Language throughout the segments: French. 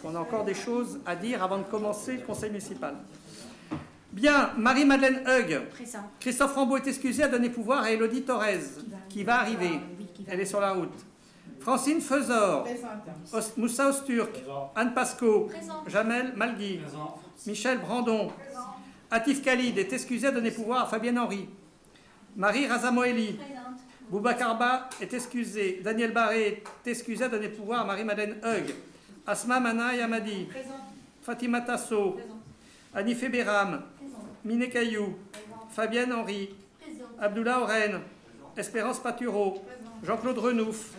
qu'on a encore des choses à dire avant de commencer le conseil municipal. Bien, Marie-Madeleine Hug. Présent. Christophe Rambaud est excusé, à donner pouvoir à Élodie Thorez, qui va arriver. Elle est sur la route. Francine Feuzor. Moussa Osturk. Anne Pasco. Jamel Malgui. Michel Brandon. Atif Khalid est excusé, à donner pouvoir à Fabienne Henry. Marie Razamoeli. Boubacarba est excusé. Daniel Barré est excusé, à donner pouvoir à Marie-Madeleine Hug. Asma Mana Yamadi. Fatima Tasso. Anifé Béram. Miné Caillou. Fabienne Henry. Abdullah Oren. Espérance Patureau. Jean-Claude Renouf.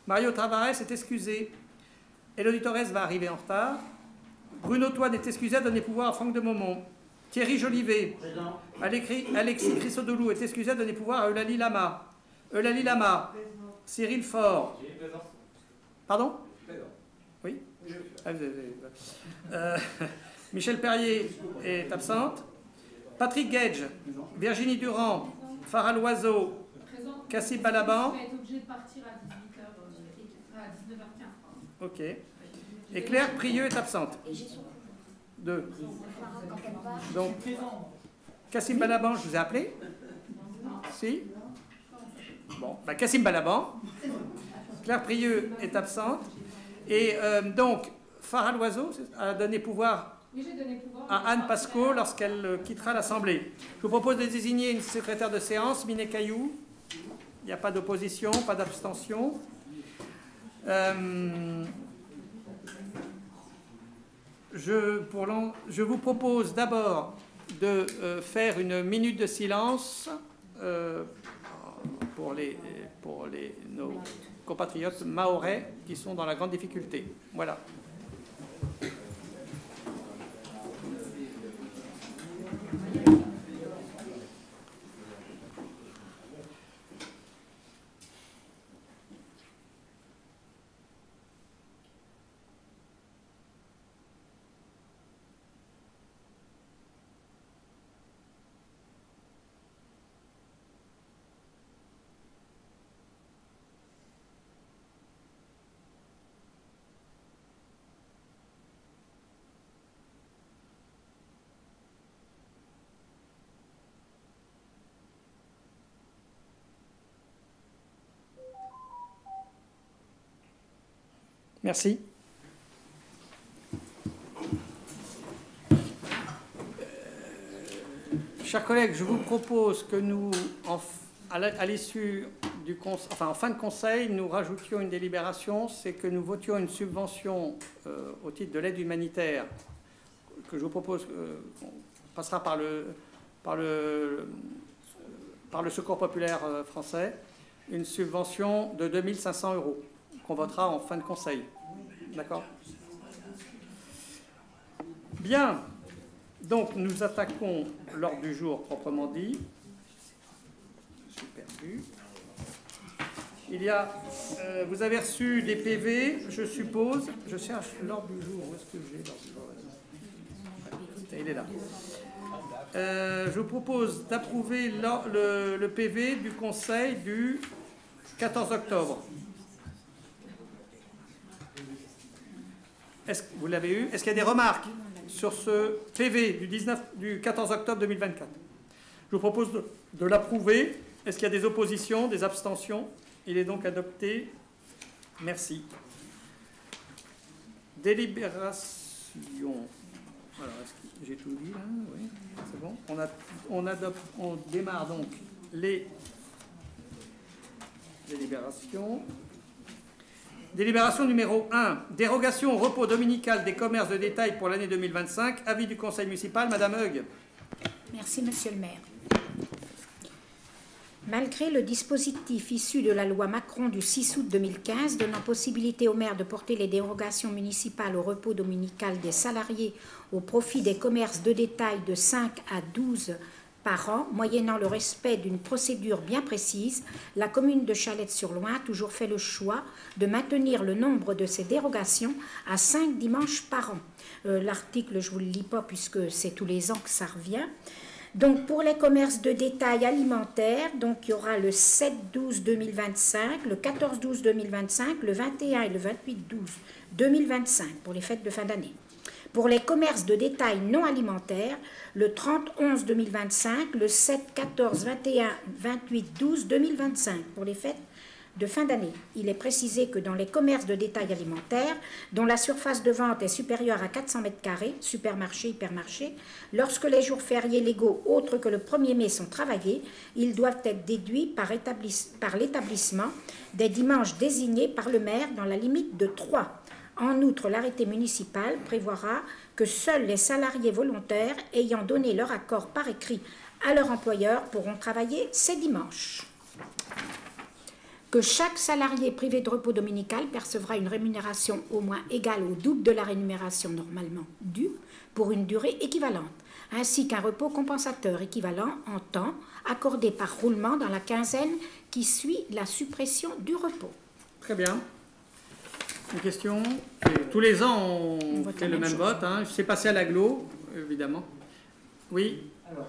Mario Tavares est excusé. Élodie Thorez va arriver en retard. Bruno Toine est excusé, à donner pouvoir à Franck de Momont. Thierry Jolivet. Alexis Chrysodoulou est excusé, à donner pouvoir à Eulalie Lama. Eulalie Lama. Cyril Faure. Pardon? Oui. Michel Perrier est absente. Patrick Gage. Virginie Durand. Farah Loiseau. Cassib Balaban. Je vais être obligé de partir à 19h15. Ok. Et Claire Prieux est absente. Deux. Donc, Cassim Balaban, je vous ai appelé? Si? Bon, ben Cassim Balaban. Claire Prieux est absente. Et donc, Farah Loiseau a donné pouvoir à Anne Pasco lorsqu'elle quittera l'Assemblée. Je vous propose de désigner une secrétaire de séance, Miné Caillou. Il n'y a pas d'opposition, pas d'abstention. Je vous propose d'abord de faire une minute de silence pour nos compatriotes mahorais qui sont dans la grande difficulté. Voilà. Merci. Chers collègues, je vous propose que nous, à l'issue du en fin de conseil, nous rajoutions une délibération, c'est que nous votions une subvention au titre de l'aide humanitaire, que je vous propose, qu'on passera par le Secours populaire français, une subvention de 2 500 € qu'on votera en fin de conseil. D'accord? Bien. Donc, nous attaquons l'ordre du jour proprement dit. Je suis perdu. Il y a... vous avez reçu des PV, je suppose. Je cherche l'ordre du jour. Où est-ce que j'ai l'ordre du jour? Il est là. Je vous propose d'approuver le PV du Conseil du 14 octobre. Vous l'avez eu? Est-ce qu'il y a des remarques sur ce PV du 14 octobre 2024? Je vous propose de l'approuver. Est-ce qu'il y a des oppositions, des abstentions? Il est donc adopté. Merci. Délibération. Alors, est-ce que j'ai tout dit là? Oui, c'est bon. On démarre donc les délibérations. Délibération numéro 1. Dérogation au repos dominical des commerces de détail pour l'année 2025. Avis du Conseil municipal. Madame Hug. Merci, Monsieur le maire. Malgré le dispositif issu de la loi Macron du 6 août 2015 donnant possibilité aux maires de porter les dérogations municipales au repos dominical des salariés au profit des commerces de détail de 5 à 12 par an, moyennant le respect d'une procédure bien précise, la commune de Chalette-sur-Loing a toujours fait le choix de maintenir le nombre de ces dérogations à 5 dimanches par an. L'article, je ne vous le lis pas puisque c'est tous les ans que ça revient. Donc, pour les commerces de détail alimentaires, donc, il y aura le 7-12-2025, le 14-12-2025, le 21 et le 28-12-2025 pour les fêtes de fin d'année. Pour les commerces de détail non alimentaires, le 30-11-2025, le 7-14-21-28-12-2025 pour les fêtes de fin d'année. Il est précisé que dans les commerces de détail alimentaires, dont la surface de vente est supérieure à 400 m², supermarché, hypermarché, lorsque les jours fériés légaux autres que le 1er mai sont travaillés, ils doivent être déduits par l'établissement des dimanches désignés par le maire dans la limite de 3. En outre, l'arrêté municipal prévoira que seuls les salariés volontaires ayant donné leur accord par écrit à leur employeur pourront travailler ces dimanches. Que chaque salarié privé de repos dominical percevra une rémunération au moins égale au double de la rémunération normalement due pour une durée équivalente, ainsi qu'un repos compensateur équivalent en temps accordé par roulement dans la quinzaine qui suit la suppression du repos. Très bien. Une question. Tous les ans, on fait le même vote. Hein. C'est passé à l'agglo, évidemment. Oui. Alors,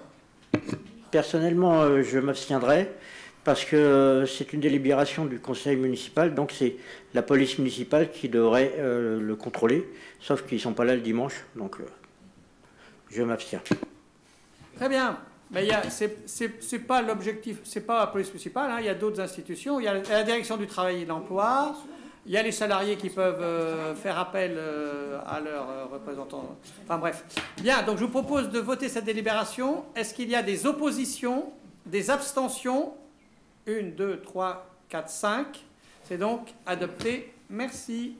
personnellement, je m'abstiendrai parce que c'est une délibération du conseil municipal, donc c'est la police municipale qui devrait le contrôler, sauf qu'ils ne sont pas là le dimanche, donc je m'abstiens. Très bien. Mais c'est pas l'objectif, c'est pas la police municipale, hein. Il y a d'autres institutions, il y a la direction du travail et de l'emploi, il y a les salariés qui peuvent faire appel à leurs représentants. Enfin bref. Bien, donc je vous propose de voter cette délibération. Est-ce qu'il y a des oppositions, des abstentions? 1, 2, 3, 4, 5. C'est donc adopté. Merci.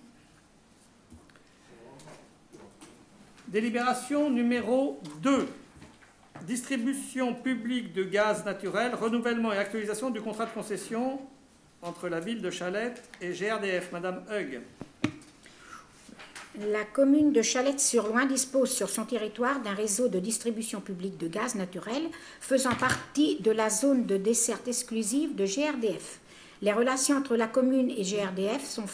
Délibération numéro 2. Distribution publique de gaz naturel, renouvellement et actualisation du contrat de concession entre la ville de Chalette et GRDF. Madame Hug. La commune de Chalette-sur-Loing dispose sur son territoire d'un réseau de distribution publique de gaz naturel faisant partie de la zone de desserte exclusive de GRDF. Les relations entre la commune et GRDF sont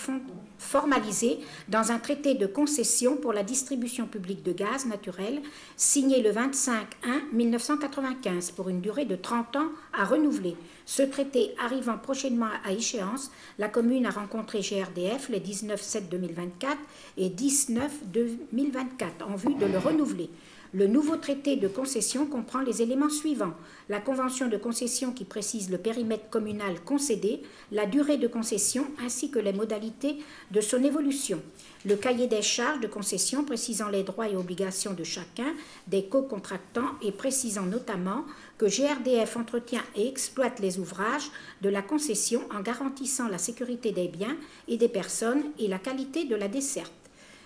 formalisées dans un traité de concession pour la distribution publique de gaz naturel signé le 25/1/1995 pour une durée de 30 ans à renouveler. Ce traité arrivant prochainement à échéance, la commune a rencontré GRDF les 19/7/2024 et 19/2024 en vue de le renouveler. Le nouveau traité de concession comprend les éléments suivants: la convention de concession qui précise le périmètre communal concédé, la durée de concession ainsi que les modalités de son évolution, le cahier des charges de concession précisant les droits et obligations de chacun des co-contractants et précisant notamment que GRDF entretient et exploite les ouvrages de la concession en garantissant la sécurité des biens et des personnes et la qualité de la desserte.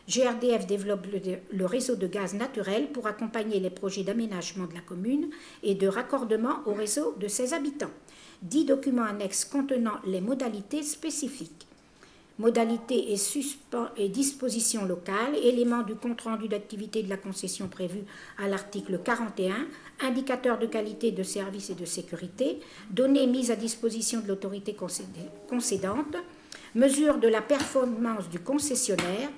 GRDF développe le réseau de gaz naturel pour accompagner les projets d'aménagement de la commune et de raccordement au réseau de ses habitants. 10 documents annexes contenant les modalités spécifiques. Modalités et dispositions locales, éléments du compte-rendu d'activité de la concession prévu à l'article 41, indicateurs de qualité de service et de sécurité, données mises à disposition de l'autorité concédante, mesures de la performance du concessionnaire,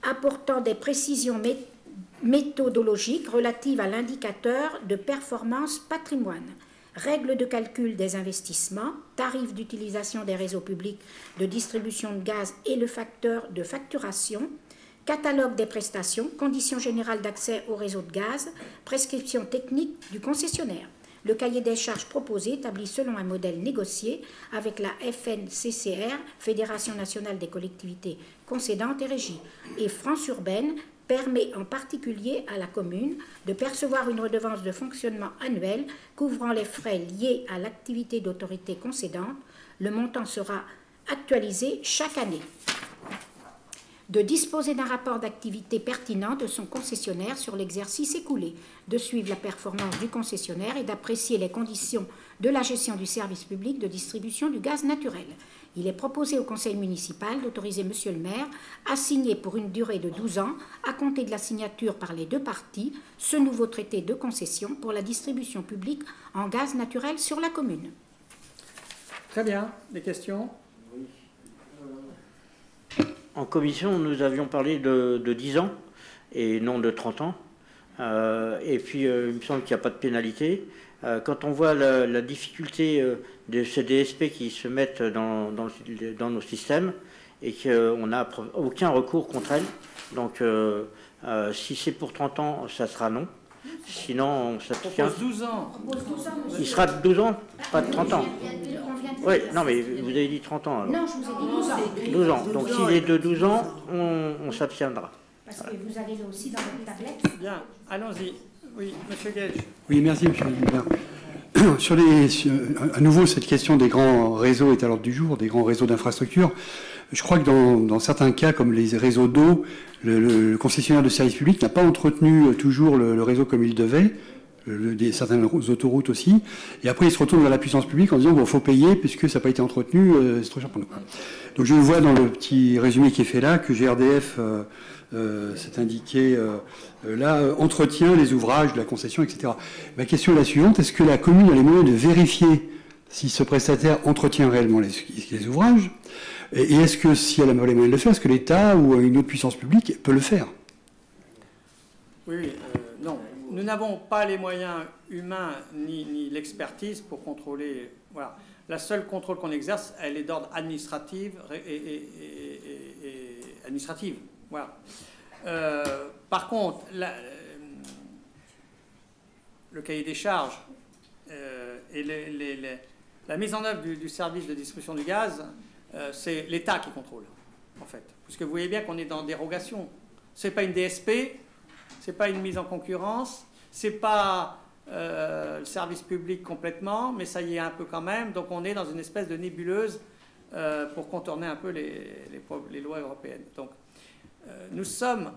apportant des précisions méthodologiques relatives à l'indicateur de performance patrimoine, règles de calcul des investissements, tarifs d'utilisation des réseaux publics de distribution de gaz et le facteur de facturation, catalogue des prestations, conditions générales d'accès au réseau de gaz, prescriptions techniques du concessionnaire. Le cahier des charges proposé, établi selon un modèle négocié avec la FNCCR, Fédération nationale des collectivités concédantes et régies, et France Urbaine, permet en particulier à la commune de percevoir une redevance de fonctionnement annuelle couvrant les frais liés à l'activité d'autorité concédante. Le montant sera actualisé chaque année. De disposer d'un rapport d'activité pertinent de son concessionnaire sur l'exercice écoulé, de suivre la performance du concessionnaire et d'apprécier les conditions de la gestion du service public de distribution du gaz naturel. Il est proposé au conseil municipal d'autoriser monsieur le maire à signer pour une durée de 12 ans, à compter de la signature par les deux parties, ce nouveau traité de concession pour la distribution publique en gaz naturel sur la commune. Très bien. Des questions ? En commission, nous avions parlé de 10 ans et non de 30 ans. Et puis, il me semble qu'il n'y a pas de pénalité. Quand on voit la difficulté de ces DSP qui se mettent dans nos systèmes et qu'on n'a aucun recours contre elles, donc si c'est pour 30 ans, ça sera non. Sinon, on s'abstient. 12 ans. Il sera de 12 ans, pas de 30 ans. Oui, non, mais vous avez dit 30 ans. Alors. Non, je vous ai dit 12 ans. 12 ans. Donc s'il est de 12 ans, on s'abstiendra. Parce que vous avez aussi dans votre tablette. Bien, allons-y. Oui, monsieur Gage. Oui, merci, monsieur le président. À nouveau, cette question des grands réseaux est à l'ordre du jour, des grands réseaux d'infrastructures. Je crois que dans certains cas, comme les réseaux d'eau, le concessionnaire de services publics n'a pas entretenu toujours le réseau comme il devait, certaines autoroutes aussi, et après il se retourne vers la puissance publique en disant bon, faut payer puisque ça n'a pas été entretenu, c'est trop cher pour nous. Donc je vois dans le petit résumé qui est fait là que GRDF s'est indiqué là entretient les ouvrages de la concession, etc. Ma question est la suivante, est-ce que la commune a les moyens de vérifier si ce prestataire entretient réellement les ouvrages? Et est-ce que, si elle a les moyens de le faire, est-ce que l'État ou une autre puissance publique peut le faire? Oui, non. Nous n'avons pas les moyens humains ni l'expertise pour contrôler. Voilà. La seule contrôle qu'on exerce, elle est d'ordre administratif et administrative. Voilà. Par contre, le cahier des charges et la mise en œuvre du service de distribution du gaz, c'est l'État qui contrôle, en fait. Puisque vous voyez bien qu'on est dans dérogation. Ce n'est pas une DSP, ce n'est pas une mise en concurrence, ce n'est pas le service public complètement, mais ça y est un peu quand même. Donc on est dans une espèce de nébuleuse pour contourner un peu les lois européennes. Donc nous sommes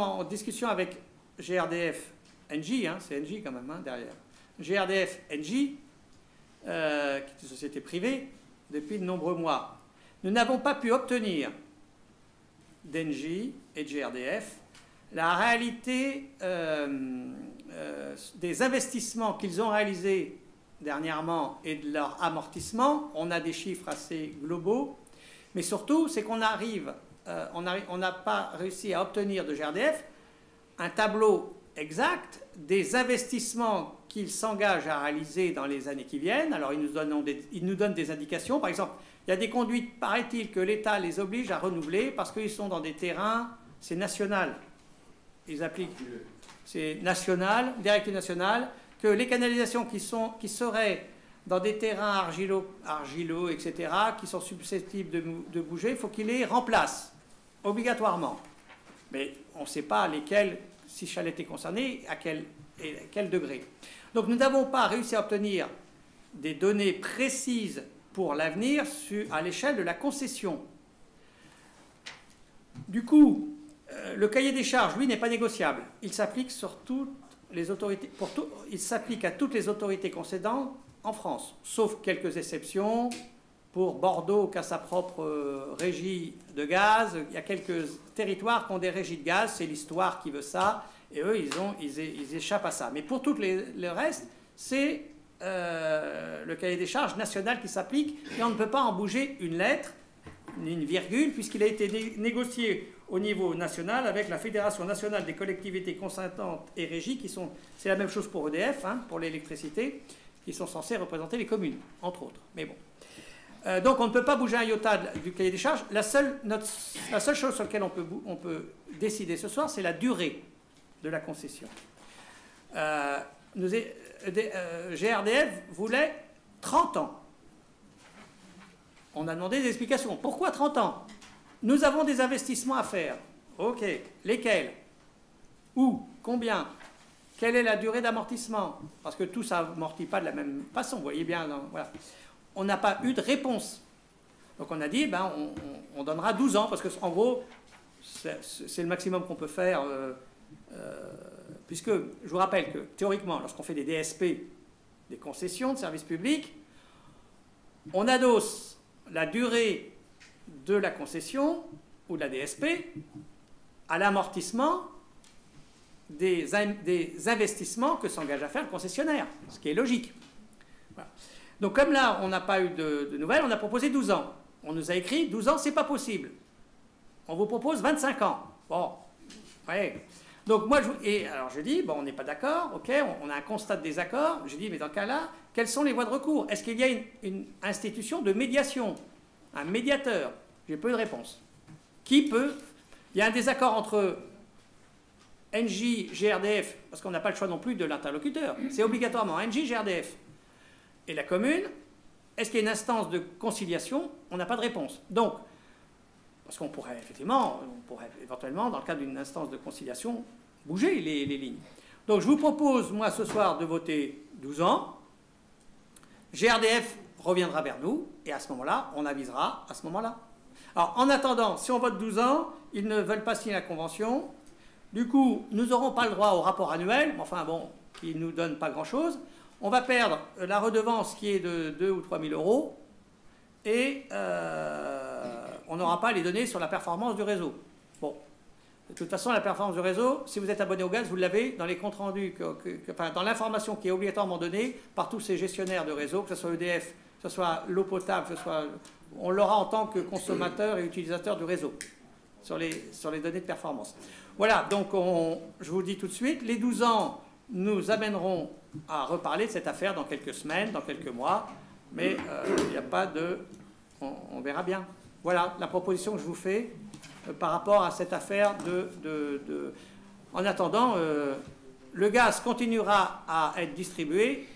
en discussion avec GRDF Engie, hein, c'est Engie quand même hein, derrière. GRDF Engie, qui est une société privée, depuis de nombreux mois. Nous n'avons pas pu obtenir d'Engie et de GRDF la réalité des investissements qu'ils ont réalisés dernièrement et de leur amortissement. On a des chiffres assez globaux, mais surtout, c'est qu'on on n'a pas réussi à obtenir de GRDF un tableau exact des investissements qu'ils s'engagent à réaliser dans les années qui viennent. Alors, ils nous donnent des indications. Par exemple, il y a des conduites, paraît-il, que l'État les oblige à renouveler parce qu'ils sont dans des terrains, c'est national. Ils appliquent, c'est national, directive nationale, que les canalisations qui seraient dans des terrains argileux, etc., qui sont susceptibles de bouger, il faut qu'ils les remplacent, obligatoirement. Mais on ne sait pas lesquels, si Chalet était concerné, à quel degré. Donc nous n'avons pas réussi à obtenir des données précises pour l'avenir à l'échelle de la concession. Du coup, le cahier des charges, lui, n'est pas négociable. Il s'applique sur toutes les autorités, il s'applique à toutes les autorités concédantes en France, sauf quelques exceptions. Pour Bordeaux, qui a sa propre régie de gaz, il y a quelques territoires qui ont des régies de gaz, c'est l'histoire qui veut ça, et eux, ils échappent à ça. Mais pour tout le reste, c'est le cahier des charges national qui s'applique, et on ne peut pas en bouger une lettre, ni une virgule, puisqu'il a été négocié au niveau national avec la Fédération nationale des collectivités consentantes et régies, c'est la même chose pour EDF, hein, pour l'électricité, qui sont censés représenter les communes, entre autres. Mais bon. Donc on ne peut pas bouger un iota du cahier des charges. La seule chose sur laquelle on peut décider ce soir, c'est la durée de la concession. GRDF voulait 30 ans. On a demandé des explications. Pourquoi 30 ans? Nous avons des investissements à faire. Ok. Lesquels? Où? Combien? Quelle est la durée d'amortissement? Parce que tout ça n'amortit pas de la même façon. Vous voyez bien, voilà. On n'a pas eu de réponse. Donc on a dit, on donnera 12 ans, parce qu'en gros, c'est le maximum qu'on peut faire, puisque, je vous rappelle que, théoriquement, lorsqu'on fait des DSP, des concessions de services publics, on adosse la durée de la concession, ou de la DSP, à l'amortissement des investissements que s'engage à faire le concessionnaire, ce qui est logique. Voilà. Donc comme là, on n'a pas eu de nouvelles, on a proposé 12 ans. On nous a écrit 12 ans, c'est pas possible. On vous propose 25 ans. Bon, ouais. Donc moi, alors je dis, bon, on n'est pas d'accord, ok, on a un constat de désaccord. Je dis, mais dans ce cas-là, quelles sont les voies de recours? Est-ce qu'il y a une institution de médiation? Un médiateur? J'ai peu de réponse. Qui peut? Il y a un désaccord entre NJ, GRDF, parce qu'on n'a pas le choix non plus de l'interlocuteur. C'est obligatoirement NJ, GRDF. Et la commune, est-ce qu'il y a une instance de conciliation? On n'a pas de réponse. Donc, parce qu'on pourrait effectivement, éventuellement, dans le cadre d'une instance de conciliation, bouger les lignes. Donc je vous propose, moi, ce soir, de voter 12 ans. GRDF reviendra vers nous, et à ce moment-là, on avisera à ce moment-là. Alors, en attendant, si on vote 12 ans, ils ne veulent pas signer la convention. Du coup, nous n'aurons pas le droit au rapport annuel, mais enfin bon, qui ne nous donne pas grand-chose. On va perdre la redevance qui est de 2 ou 3 000 euros, et on n'aura pas les données sur la performance du réseau. Bon, de toute façon, la performance du réseau, si vous êtes abonné au gaz, vous l'avez dans les comptes rendus, enfin, dans l'information qui est obligatoirement donnée par tous ces gestionnaires de réseau, que ce soit EDF, que ce soit l'eau potable, que ce soit... On l'aura en tant que consommateur et utilisateur du réseau, sur les données de performance. Voilà, donc je vous le dis tout de suite, les 12 ans nous amèneront à reparler de cette affaire dans quelques semaines, dans quelques mois, mais il n'y a pas de... On verra bien. Voilà la proposition que je vous fais par rapport à cette affaire En attendant, le gaz continuera à être distribué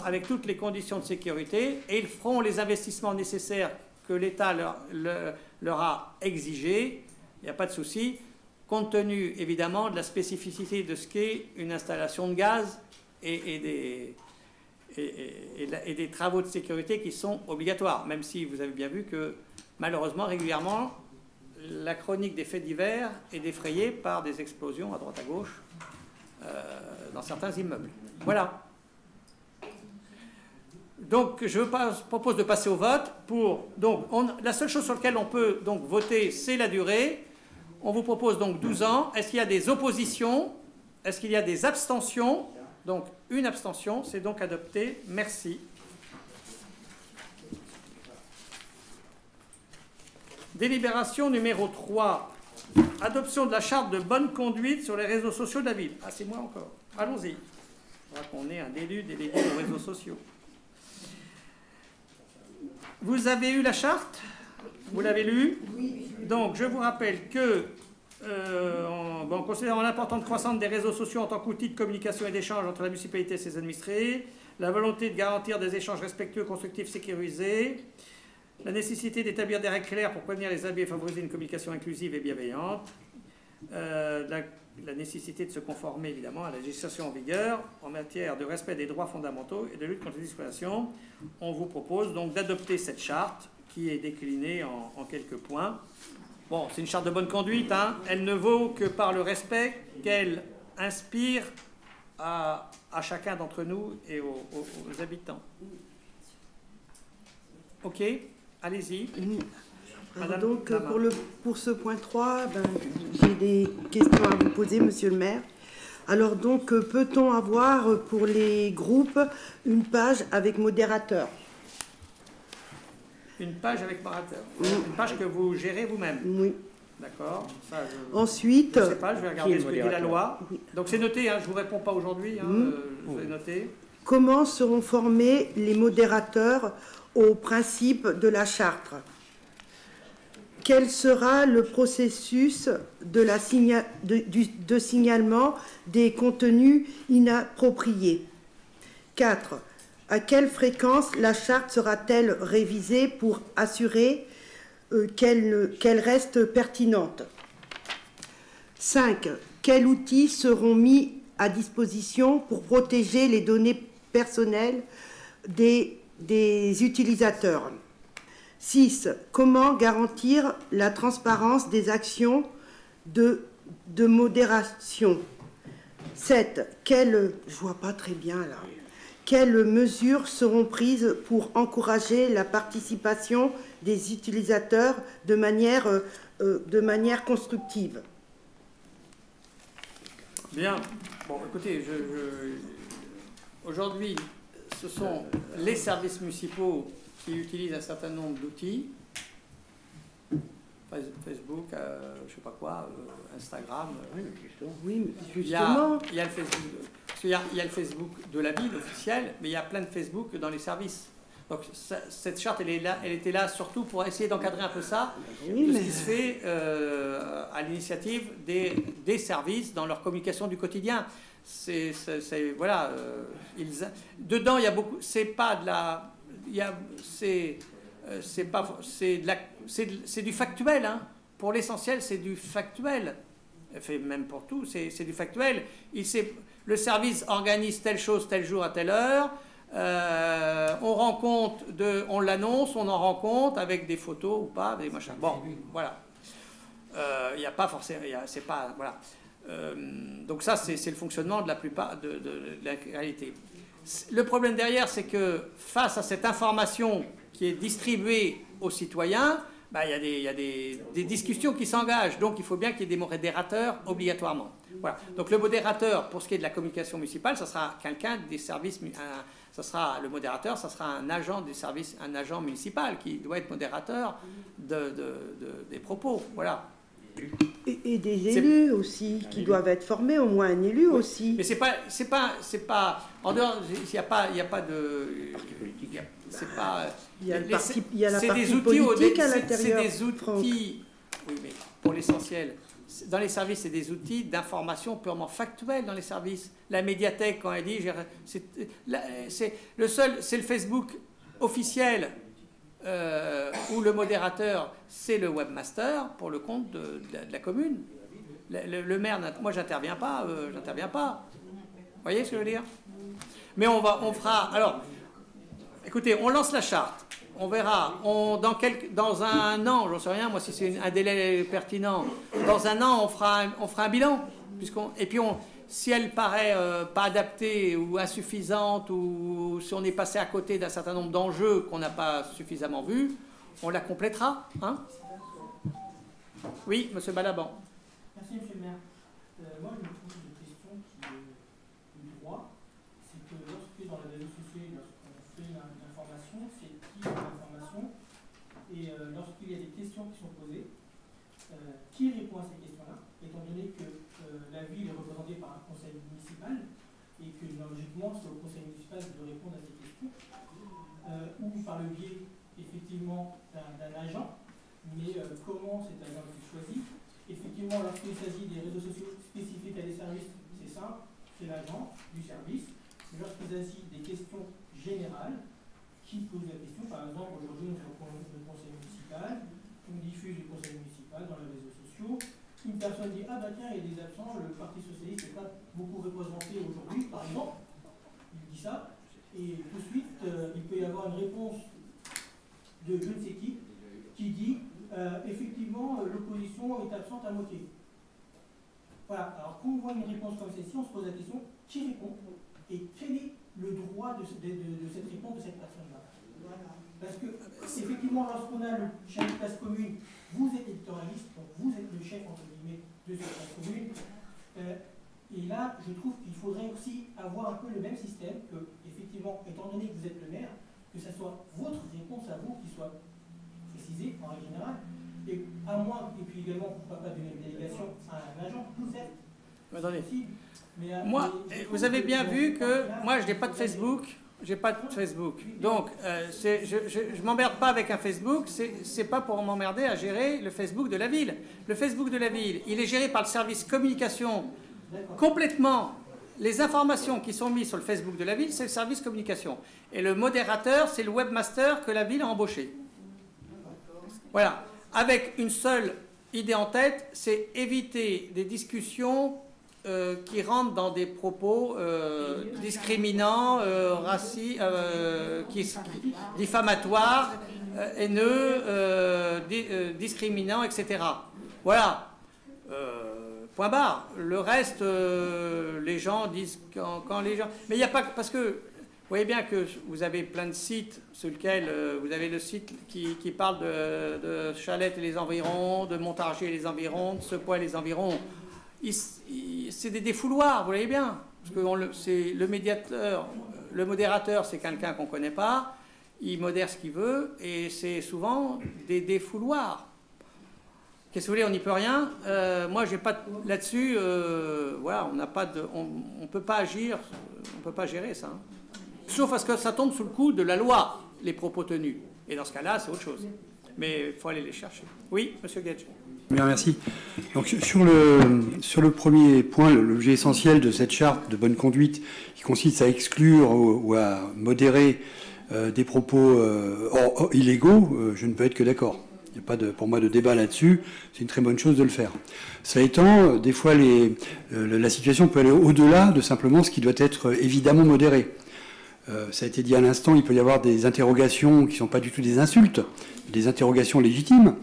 avec toutes les conditions de sécurité, et ils feront les investissements nécessaires que l'État leur a exigés, il n'y a pas de souci, compte tenu évidemment de la spécificité de ce qu'est une installation de gaz et des travaux de sécurité qui sont obligatoires, même si vous avez bien vu que malheureusement, régulièrement, la chronique des faits divers est défrayée par des explosions à droite à gauche dans certains immeubles. Voilà. Donc, je propose de passer au vote. La seule chose sur laquelle on peut donc voter, c'est la durée. On vous propose donc 12 ans. Est-ce qu'il y a des oppositions? Est-ce qu'il y a des abstentions? Donc, une abstention, c'est donc adopté. Merci. Délibération numéro 3. Adoption de la charte de bonne conduite sur les réseaux sociaux de la ville. Ah, c'est moi encore. Allons-y. On voit qu'on est un élu délégué aux réseaux sociaux. Vous avez eu la charte? Vous l'avez lue? Oui. Donc, je vous rappelle que, en considérant l'importante croissance des réseaux sociaux en tant qu'outil de communication et d'échange entre la municipalité et ses administrés, la volonté de garantir des échanges respectueux, constructifs, sécurisés, la nécessité d'établir des règles claires pour prévenir les abus et favoriser une communication inclusive et bienveillante, la nécessité de se conformer évidemment à la législation en vigueur en matière de respect des droits fondamentaux et de lutte contre les discriminations. On vous propose donc d'adopter cette charte qui est déclinée en quelques points. Bon, c'est une charte de bonne conduite, hein. Elle ne vaut que par le respect qu'elle inspire à chacun d'entre nous et aux habitants. Ok, allez-y. Madame, donc, pour ce point 3, j'ai des questions à vous poser, monsieur le maire. Alors, donc, peut-on avoir pour les groupes une page avec modérateur? Une page avec modérateur. Une page que vous gérez vous-même? Oui. D'accord. Ensuite... Je ne sais pas, je vais regarder ce que dit la loi. Oui. Donc, c'est noté, hein, je ne vous réponds pas aujourd'hui, hein, je vais noter. Comment seront formés les modérateurs au principe de la charte? Quel sera le processus de signalement des contenus inappropriés? 4. À quelle fréquence la charte sera-t-elle révisée pour assurer qu'elle reste pertinente? 5. Quels outils seront mis à disposition pour protéger les données personnelles des utilisateurs? 6. Comment garantir la transparence des actions de modération? 7. Je vois pas très bien là. Quelles mesures seront prises pour encourager la participation des utilisateurs de manière constructive? Bien. Bon, écoutez, aujourd'hui, ce sont les services municipaux qui utilisent un certain nombre d'outils. Facebook, je sais pas quoi, Instagram. Oui, mais justement. Il y a le Facebook. Il y a le Facebook de la ville officiel, mais il y a plein de Facebook dans les services. Donc cette charte, elle était là surtout pour essayer d'encadrer un peu ça, de ce qui se fait à l'initiative des services dans leur communication du quotidien. Voilà. Dedans, il y a beaucoup. C'est pas de la. C'est du factuel. Hein. Pour l'essentiel, c'est du factuel. Même pour tout, c'est du factuel. Le service organise telle chose, tel jour, à telle heure. On l'annonce, on en rend compte avec des photos ou pas, des machins. Bon, voilà. Il n'y a pas forcément, c'est pas, voilà. Donc ça, c'est le fonctionnement de la plupart de la réalité. Le problème derrière, c'est que face à cette information qui est distribuée aux citoyens, il y a des discussions qui s'engagent. Donc il faut bien qu'il y ait des modérateurs obligatoirement. Voilà. Donc le modérateur, pour ce qui est de la communication municipale, ça sera quelqu'un des services. Le modérateur, ça sera un agent des services, un agent municipal qui doit être modérateur des propos. Voilà. Et des élus aussi, qui doivent être formés, au moins un élu aussi. Mais c'est pas en dehors, il n'y a pas de. C'est pas. Il y a la partie politique à l'intérieur. C'est des outils. Oui, mais pour l'essentiel. Dans les services, c'est des outils d'information purement factuelle dans les services. La médiathèque, quand elle dit, c'est le Facebook officiel où le modérateur, c'est le webmaster pour le compte de la commune. Le maire, moi, j'interviens pas. Vous voyez ce que je veux dire? Mais on fera. Alors, écoutez, on lance la charte. On verra. Dans un an, j'en sais rien, moi, si c'est un délai pertinent, dans un an, on fera un bilan. Et puis, si elle paraît pas adaptée ou insuffisante, ou si on est passé à côté d'un certain nombre d'enjeux qu'on n'a pas suffisamment vus, on la complétera. Hein? Oui, monsieur Balaban. Merci, monsieur le maire. Moi, je me pose une question du droit. C'est que lorsque dans les réseaux sociaux, lorsqu'on fait une information, c'est qui l'information? Et lorsqu'il y a des questions qui sont posées, qui répond à ces questions-là? Étant donné que la ville est représentée par un conseil municipal et que logiquement c'est au conseil municipal de répondre à ces questions, ou par le biais effectivement d'un agent, mais comment cet agent est choisi? Effectivement, lorsqu'il s'agit des réseaux sociaux spécifiques à des services, c'est simple, c'est l'agent du service. Mais lorsqu'il s'agit des questions générales, qui pose la question? Par exemple, aujourd'hui, nous avons le conseil municipal, on diffuse le conseil municipal dans les réseaux sociaux. Une personne dit, ah bah tiens, il y a des absents, le Parti Socialiste n'est pas beaucoup représenté aujourd'hui, par exemple. Il dit ça, et tout de suite, il peut y avoir une réponse de je ne sais qui dit, effectivement, l'opposition est absente à moitié. Voilà, alors quand on voit une réponse comme celle-ci, on se pose la question, qui répond? Et quel est le droit de cette réponse de cette personne-là? Voilà. Parce que, effectivement, lorsqu'on a le chef de place commune, vous êtes éditorialiste, donc vous êtes le chef, entre guillemets, de cette place commune. Et là, je trouve qu'il faudrait aussi avoir un peu le même système que, effectivement, étant donné que vous êtes le maire, que ce soit votre réponse à vous qui soit précisée, en règle générale, et à moins, et puis également, pourquoi pas donner une délégation à un agent, certes. Attendez. Moi, vous avez bien vu que moi, je n'ai pas de Facebook. J'ai pas de Facebook. Donc, je m'emmerde pas avec un Facebook. C'est pas pour m'emmerder à gérer le Facebook de la ville. Le Facebook de la ville, il est géré par le service communication complètement. Les informations qui sont mises sur le Facebook de la ville, c'est le service communication. Et le modérateur, c'est le webmaster que la ville a embauché. Voilà. Avec une seule idée en tête, c'est éviter des discussions qui rentrent dans des propos discriminants, diffamatoires, haineux, discriminants, etc. Voilà. Point barre. Le reste, les gens disent quand les gens... Mais il n'y a pas... Parce que vous voyez bien que vous avez plein de sites sur lesquels vous avez le site qui parle de Chalette et les environs, de Montargis et les environs, de Sepoix et les environs. C'est des défouloirs, vous voyez bien. Parce que c'est le médiateur, le modérateur, c'est quelqu'un qu'on ne connaît pas. Il modère ce qu'il veut et c'est souvent des défouloirs. Qu'est-ce que vous voulez, on n'y peut rien. Moi, j'ai pas là-dessus. Voilà, on n'a pas de, on peut pas agir, on peut pas gérer ça. Hein. Sauf parce que ça tombe sous le coup de la loi, les propos tenus. Et dans ce cas-là, c'est autre chose. Mais il faut aller les chercher. Oui, Monsieur Gage. Bien, merci. Donc, sur le premier point, l'objet essentiel de cette charte de bonne conduite, qui consiste à exclure ou à modérer des propos illégaux, je ne peux être que d'accord. Il n'y a pas pour moi de débat là-dessus. C'est une très bonne chose de le faire. Cela étant, des fois, la situation peut aller au-delà de simplement ce qui doit être évidemment modéré. Ça a été dit à l'instant, il peut y avoir des interrogations qui ne sont pas du tout des insultes, des interrogations légitimes.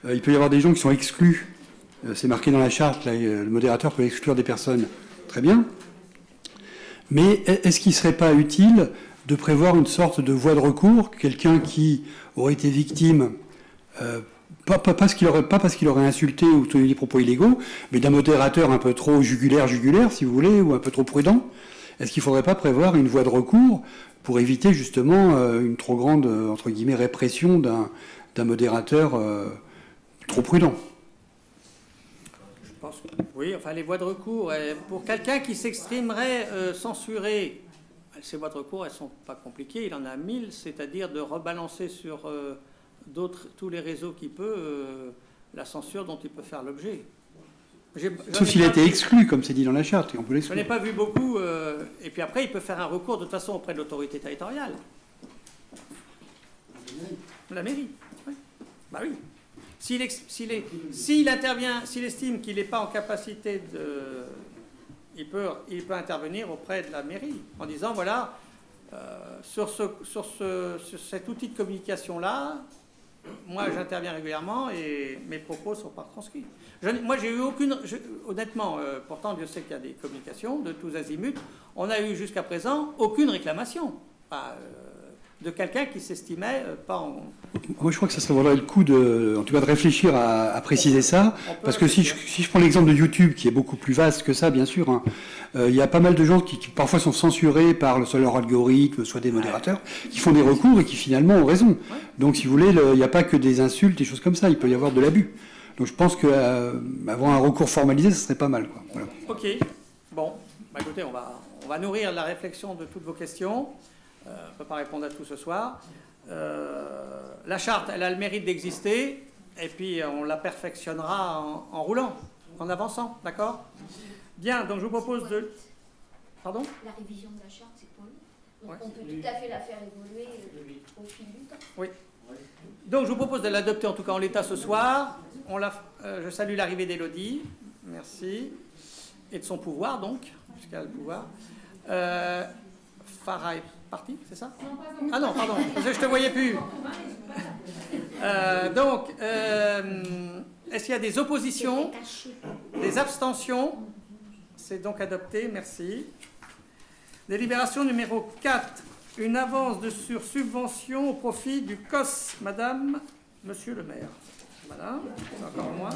Il peut y avoir des gens qui sont exclus. C'est marqué dans la charte, là, le modérateur peut exclure des personnes. Très bien. Mais est-ce qu'il ne serait pas utile de prévoir une sorte de voie de recours, quelqu'un qui aurait été victime, pas parce qu'il aurait insulté ou tenu des propos illégaux, mais d'un modérateur un peu trop jugulaire, si vous voulez, ou un peu trop prudent? Est-ce qu'il ne faudrait pas prévoir une voie de recours pour éviter justement une trop grande, entre guillemets, répression d'un modérateur trop prudent? Je pense que oui, enfin les voies de recours, pour quelqu'un qui s'exprimerait censuré, ces voies de recours, elles ne sont pas compliquées, il en a 1000, c'est-à-dire de rebalancer sur tous les réseaux qu'il peut la censure dont il peut faire l'objet. Sauf s'il a été exclu, comme c'est dit dans la charte, et on peut l'exclure. Je n'ai pas vu beaucoup, et puis après il peut faire un recours de toute façon auprès de l'autorité territoriale. La mairie, oui. Bah oui. S'il intervient, s'il estime qu'il n'est pas en capacité de... Il peut intervenir auprès de la mairie en disant, voilà, sur cet outil de communication-là, moi j'interviens régulièrement et mes propos ne sont pas retranscrits. Moi j'ai eu aucune... honnêtement, pourtant Dieu sait qu'il y a des communications de tous azimuts, on n'a eu jusqu'à présent aucune réclamation. De quelqu'un qui s'estimait pas en... Moi, je crois que ça serait vraiment le coup en tout cas, de réfléchir à préciser ça, parce que si je prends l'exemple de YouTube, qui est beaucoup plus vaste que ça, bien sûr, hein, il y a pas mal de gens qui parfois sont censurés par soit leur algorithme, soit des modérateurs, qui font des recours et qui finalement ont raison. Ouais. Donc, si vous voulez, il n'y a pas que des insultes, des choses comme ça, il peut y avoir de l'abus. Donc, je pense qu'avoir un recours formalisé, ce serait pas mal, quoi. Voilà. Ok. Bon, bah, écoutez, on va nourrir la réflexion de toutes vos questions. On ne peut pas répondre à tout ce soir. La charte, elle a le mérite d'exister, et puis on la perfectionnera en roulant, en avançant, d'accord? Bien, donc je vous propose de... Pardon? La révision de la charte, c'est pour lui. Donc on peut tout à fait la faire évoluer au fil du temps. Oui. Donc je vous propose de l'adopter en tout cas en l'état ce soir. Je salue l'arrivée d'Élodie, merci, et de son pouvoir donc, puisqu'elle a le pouvoir. Farah est parti, c'est ça? Ah non, pardon, je ne te voyais plus. Est-ce qu'il y a des oppositions? Des abstentions? C'est donc adopté, merci. Délibération numéro 4. Une avance sur subvention au profit du COS. Monsieur le maire. Voilà, c'est encore moi.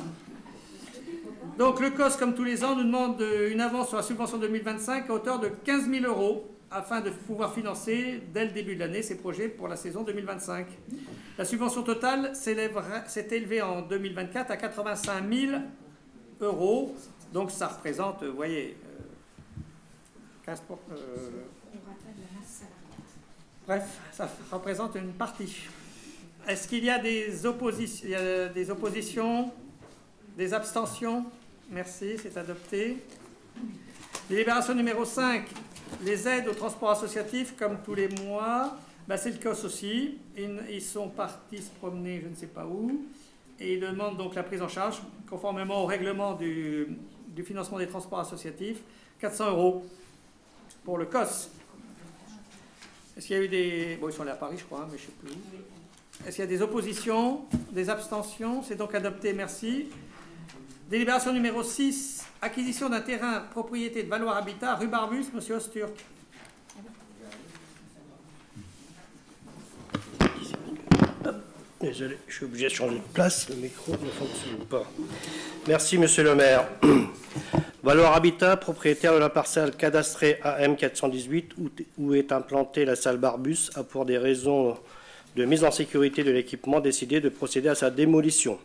Donc le COS, comme tous les ans, nous demande une avance sur la subvention 2025 à hauteur de 15 000 € afin de pouvoir financer, dès le début de l'année, ces projets pour la saison 2025. La subvention totale s'est élevée en 2024 à 85 000 €. Donc ça représente, vous voyez, 15%. Bref, ça représente une partie. Est-ce qu'il y a des oppositions, des abstentions? Merci, c'est adopté. Délibération numéro 5. Les aides au transport associatif, comme tous les mois, c'est le COS aussi. Ils sont partis se promener, je ne sais pas où, et ils demandent donc la prise en charge, conformément au règlement du financement des transports associatifs, 400 € pour le COS. Est-ce qu'il y a eu des... Bon, ils sont allés à Paris, je crois, mais je ne sais plus. Est-ce qu'il y a des oppositions, des abstentions? C'est donc adopté, merci. Délibération numéro 6. Acquisition d'un terrain propriété de Valoir Habitat, rue Barbus, monsieur Osturk. Désolé, je suis obligé de changer de place, le micro ne fonctionne pas. Merci, monsieur le maire. Valoir Habitat, propriétaire de la parcelle cadastrée AM 418, où est implantée la salle Barbus, a pour des raisons de mise en sécurité de l'équipement décidé de procéder à sa démolition.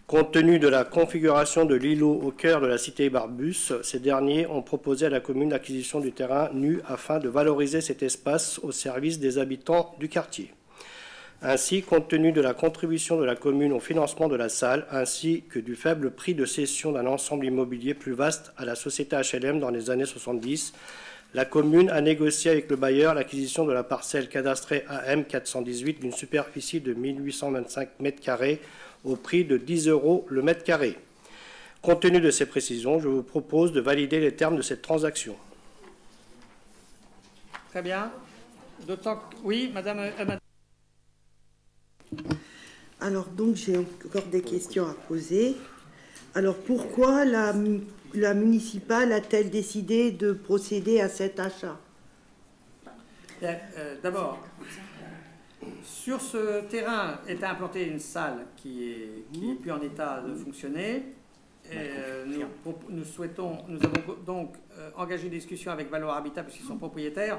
Compte tenu de la configuration de l'îlot au cœur de la cité Barbus, ces derniers ont proposé à la commune l'acquisition du terrain nu afin de valoriser cet espace au service des habitants du quartier. Ainsi, compte tenu de la contribution de la commune au financement de la salle, ainsi que du faible prix de cession d'un ensemble immobilier plus vaste à la société HLM dans les années 70, la commune a négocié avec le bailleur l'acquisition de la parcelle cadastrée AM 418 d'une superficie de 1825 m² au prix de 10 € le mètre carré. Compte tenu de ces précisions, je vous propose de valider les termes de cette transaction. Très bien. D'autant que... Oui, madame... Alors, donc, j'ai encore des questions à poser. Alors, pourquoi la municipale a-t-elle décidé de procéder à cet achat? D'abord, sur ce terrain est implantée une salle qui est plus en état de fonctionner. Nous avons donc engagé une discussion avec Valor Habitat, puisqu'ils sont propriétaires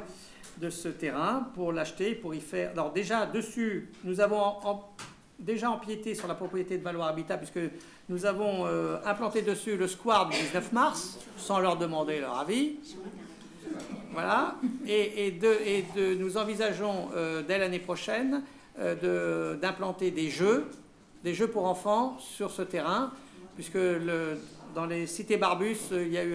de ce terrain, pour l'acheter, pour y faire... Alors déjà, dessus, nous avons déjà empiété sur la propriété de Valor Habitat, puisque nous avons implanté dessus le square du 19 mars, sans leur demander leur avis. Voilà. Nous envisageons, dès l'année prochaine, d'implanter des jeux pour enfants sur ce terrain, puisque dans les cités Barbus, il y a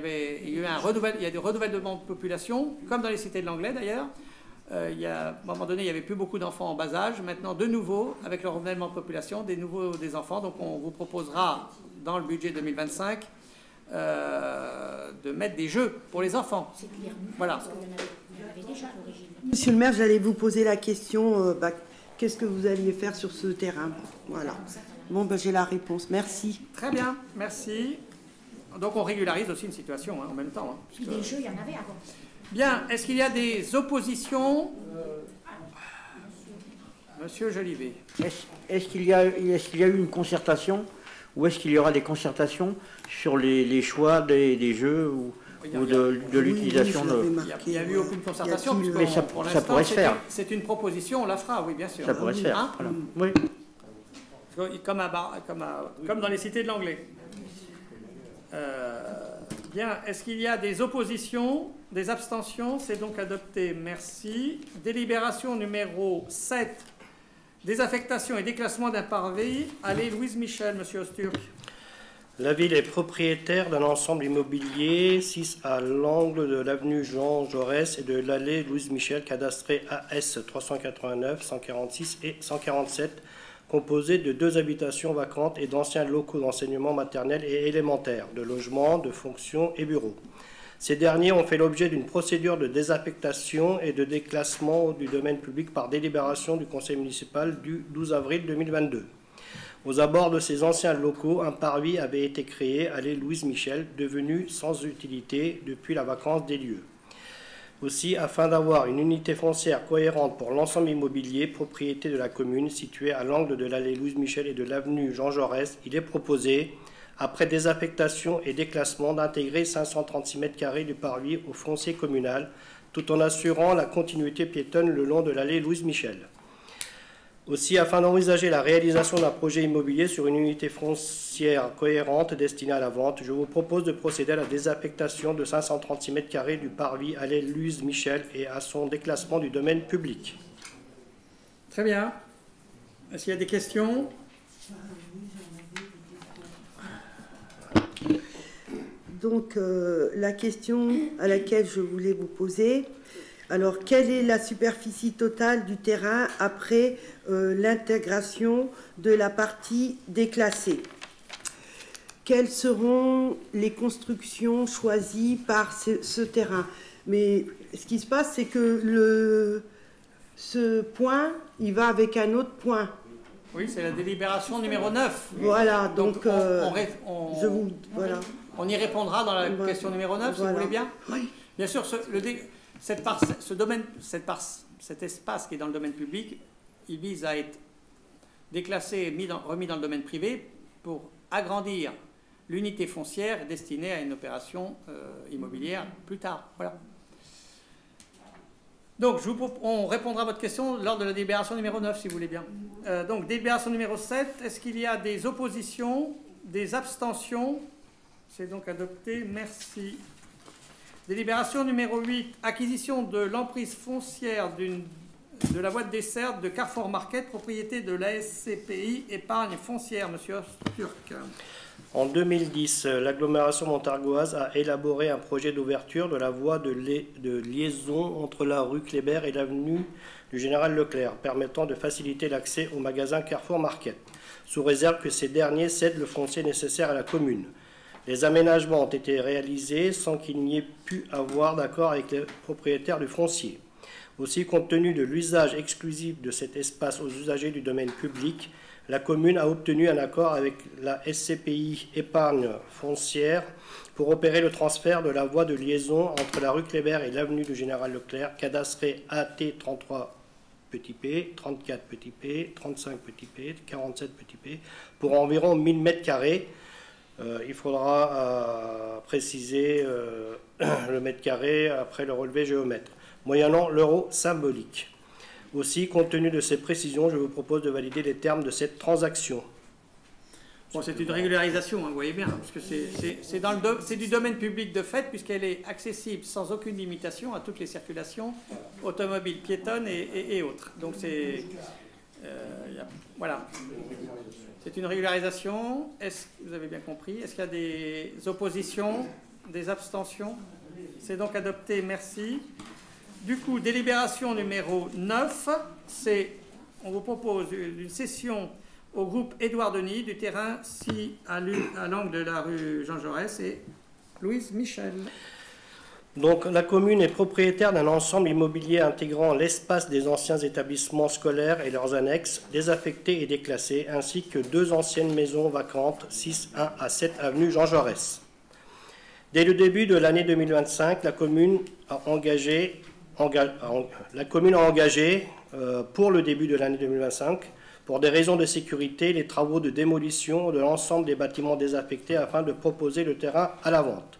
des renouvellements de population, comme dans les cités de l'Anglais d'ailleurs. À un moment donné, il n'y avait plus beaucoup d'enfants en bas âge. Maintenant, de nouveau, avec le renouvellement de population, des enfants. Donc, on vous proposera, dans le budget 2025, de mettre des jeux pour les enfants. Voilà. Monsieur le maire, j'allais vous poser la question, qu'est-ce que vous alliez faire sur ce terrain? Voilà. Bon, j'ai la réponse. Merci. Très bien, merci. Donc, on régularise aussi une situation en même temps. Puis des jeux, il y en avait avant. Bien, est-ce qu'il y a des oppositions? Monsieur Jolivet. Est-ce qu'il y a eu une concertation, ou est-ce qu'il y aura des concertations sur les choix des jeux ou de l'utilisation de... Il n'y a eu aucune concertation, mais ça pourrait se faire. C'est une proposition, on la fera, oui, bien sûr. Ça pourrait se faire. Voilà. Oui. Comme dans les cités de l'Anglais. Bien, est-ce qu'il y a des oppositions, des abstentions? C'est donc adopté, merci. Délibération numéro 7, désaffectation et déclassement d'un parvis. Allez, Louise Michel, monsieur Osturk. La ville est propriétaire d'un ensemble immobilier 6 à l'angle de l'avenue Jean Jaurès et de l'allée Louise Michel, cadastré AS 389, 146 et 147, composé de 2 habitations vacantes et d'anciens locaux d'enseignement maternel et élémentaire, de logements, de fonctions et bureaux. Ces derniers ont fait l'objet d'une procédure de désaffectation et de déclassement du domaine public par délibération du conseil municipal du 12 avril 2022. Aux abords de ces anciens locaux, un parvis avait été créé, allée Louise Michel, devenu sans utilité depuis la vacance des lieux. Aussi, afin d'avoir une unité foncière cohérente pour l'ensemble immobilier, propriété de la commune, située à l'angle de l'allée Louise Michel et de l'avenue Jean Jaurès, il est proposé, après désaffectation et déclassement, d'intégrer 536 m² du parvis au foncier communal, tout en assurant la continuité piétonne le long de l'allée Louise Michel. Aussi, afin d'envisager la réalisation d'un projet immobilier sur une unité foncière cohérente destinée à la vente, je vous propose de procéder à la désaffectation de 536 m² du parvis allée Louise Michel et à son déclassement du domaine public. Très bien. Est-ce qu'il y a des questions? Donc, la question à laquelle je voulais vous poser... Alors, quelle est la superficie totale du terrain après l'intégration de la partie déclassée? Quelles seront les constructions choisies par ce terrain? Mais ce qui se passe, c'est que ce point, il va avec un autre point. Oui, c'est la délibération numéro 9. Voilà, donc on y répondra dans la question numéro 9, si vous voulez bien. Oui. Bien sûr, cet espace qui est dans le domaine public, il vise à être déclassé et remis dans le domaine privé pour agrandir l'unité foncière destinée à une opération immobilière plus tard. Voilà. Donc, on répondra à votre question lors de la délibération numéro 9, si vous voulez bien. Donc, délibération numéro 7, est-ce qu'il y a des oppositions, des abstentions? C'est donc adopté, merci. Délibération numéro 8, acquisition de l'emprise foncière de la voie de desserte de Carrefour Market, propriété de l'ASCPI Épargne Foncière, monsieur Osturk. En 2010, l'agglomération montargoise a élaboré un projet d'ouverture de la voie de liaison entre la rue Kléber et l'avenue du Général Leclerc, permettant de faciliter l'accès au magasin Carrefour Market, sous réserve que ces derniers cèdent le foncier nécessaire à la commune. Les aménagements ont été réalisés sans qu'il n'y ait pu avoir d'accord avec les propriétaires du foncier. Aussi, compte tenu de l'usage exclusif de cet espace aux usagers du domaine public, la commune a obtenu un accord avec la SCPI Épargne Foncière pour opérer le transfert de la voie de liaison entre la rue Kléber et l'avenue du Général Leclerc, cadastrée AT 33 petit p, 34 petit p, 35 petit p, 47 petit p, pour environ 1000 m². Il faudra préciser le mètre carré après le relevé géomètre, moyennant l'euro symbolique. Aussi, compte tenu de ces précisions, je vous propose de valider les termes de cette transaction. Bon, c'est une régularisation, hein, vous voyez bien, parce que c'est du domaine public de fait, puisqu'elle est accessible sans aucune limitation à toutes les circulations automobiles, piétonnes et autres. Donc c'est... voilà. C'est une régularisation. Vous avez bien compris. Est-ce qu'il y a des oppositions, des abstentions? C'est donc adopté, merci. Du coup, délibération numéro 9, on vous propose une cession au groupe Édouard Denis du terrain à l'angle de la rue Jean Jaurès et Louise Michel. Donc, la commune est propriétaire d'un ensemble immobilier intégrant l'espace des anciens établissements scolaires et leurs annexes, désaffectés et déclassés, ainsi que 2 anciennes maisons vacantes, 6, 1 à 7 avenue Jean Jaurès. Dès le début de l'année 2025, la commune a engagé pour le début de l'année 2025, pour des raisons de sécurité, les travaux de démolition de l'ensemble des bâtiments désaffectés afin de proposer le terrain à la vente.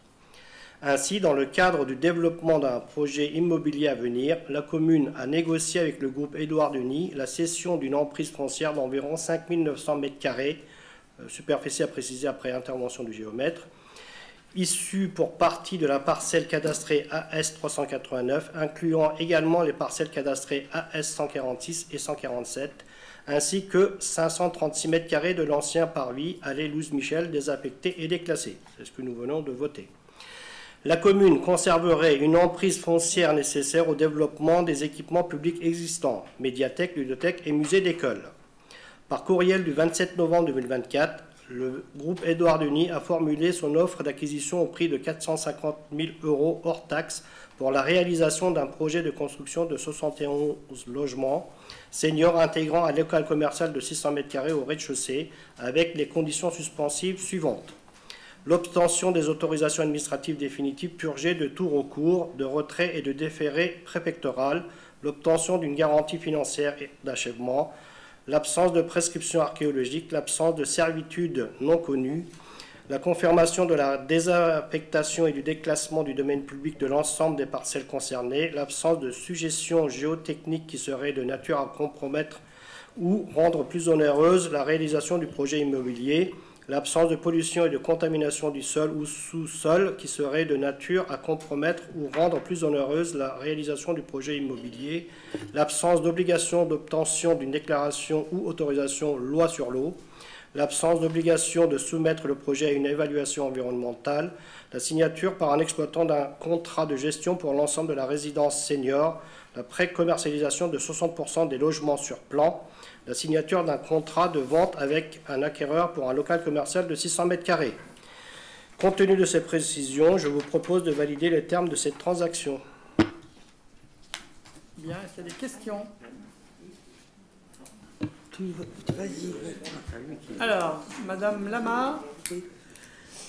Ainsi, dans le cadre du développement d'un projet immobilier à venir, la commune a négocié avec le groupe Édouard Denis la cession d'une emprise foncière d'environ 5 900 m², superficie à préciser après intervention du géomètre, issue pour partie de la parcelle cadastrée AS 389, incluant également les parcelles cadastrées AS 146 et 147, ainsi que 536 m² de l'ancien parvis allée Louise Michel, désaffecté et déclassé. C'est ce que nous venons de voter. La commune conserverait une emprise foncière nécessaire au développement des équipements publics existants, médiathèque, ludothèque et musée d'école. Par courriel du 27 novembre 2024, le groupe Édouard Denis a formulé son offre d'acquisition au prix de 450 000 € hors taxes pour la réalisation d'un projet de construction de 71 logements seniors intégrant un local commercial de 600 m² au rez-de-chaussée avec les conditions suspensives suivantes. L'obtention des autorisations administratives définitives purgées de tout recours, de retrait et de déféré préfectoral, l'obtention d'une garantie financière d'achèvement, l'absence de prescription archéologique, l'absence de servitude non connue, la confirmation de la désaffectation et du déclassement du domaine public de l'ensemble des parcelles concernées, l'absence de suggestions géotechniques qui seraient de nature à compromettre ou rendre plus onéreuse la réalisation du projet immobilier, l'absence de pollution et de contamination du sol ou sous-sol qui serait de nature à compromettre ou rendre plus onéreuse la réalisation du projet immobilier, l'absence d'obligation d'obtention d'une déclaration ou autorisation loi sur l'eau, l'absence d'obligation de soumettre le projet à une évaluation environnementale, la signature par un exploitant d'un contrat de gestion pour l'ensemble de la résidence senior, la pré-commercialisation de 60% des logements sur plan, la signature d'un contrat de vente avec un acquéreur pour un local commercial de 600 m². Compte tenu de ces précisions, je vous propose de valider les termes de cette transaction. Bien, est-ce qu'il y a des questions? Alors, Madame Lama,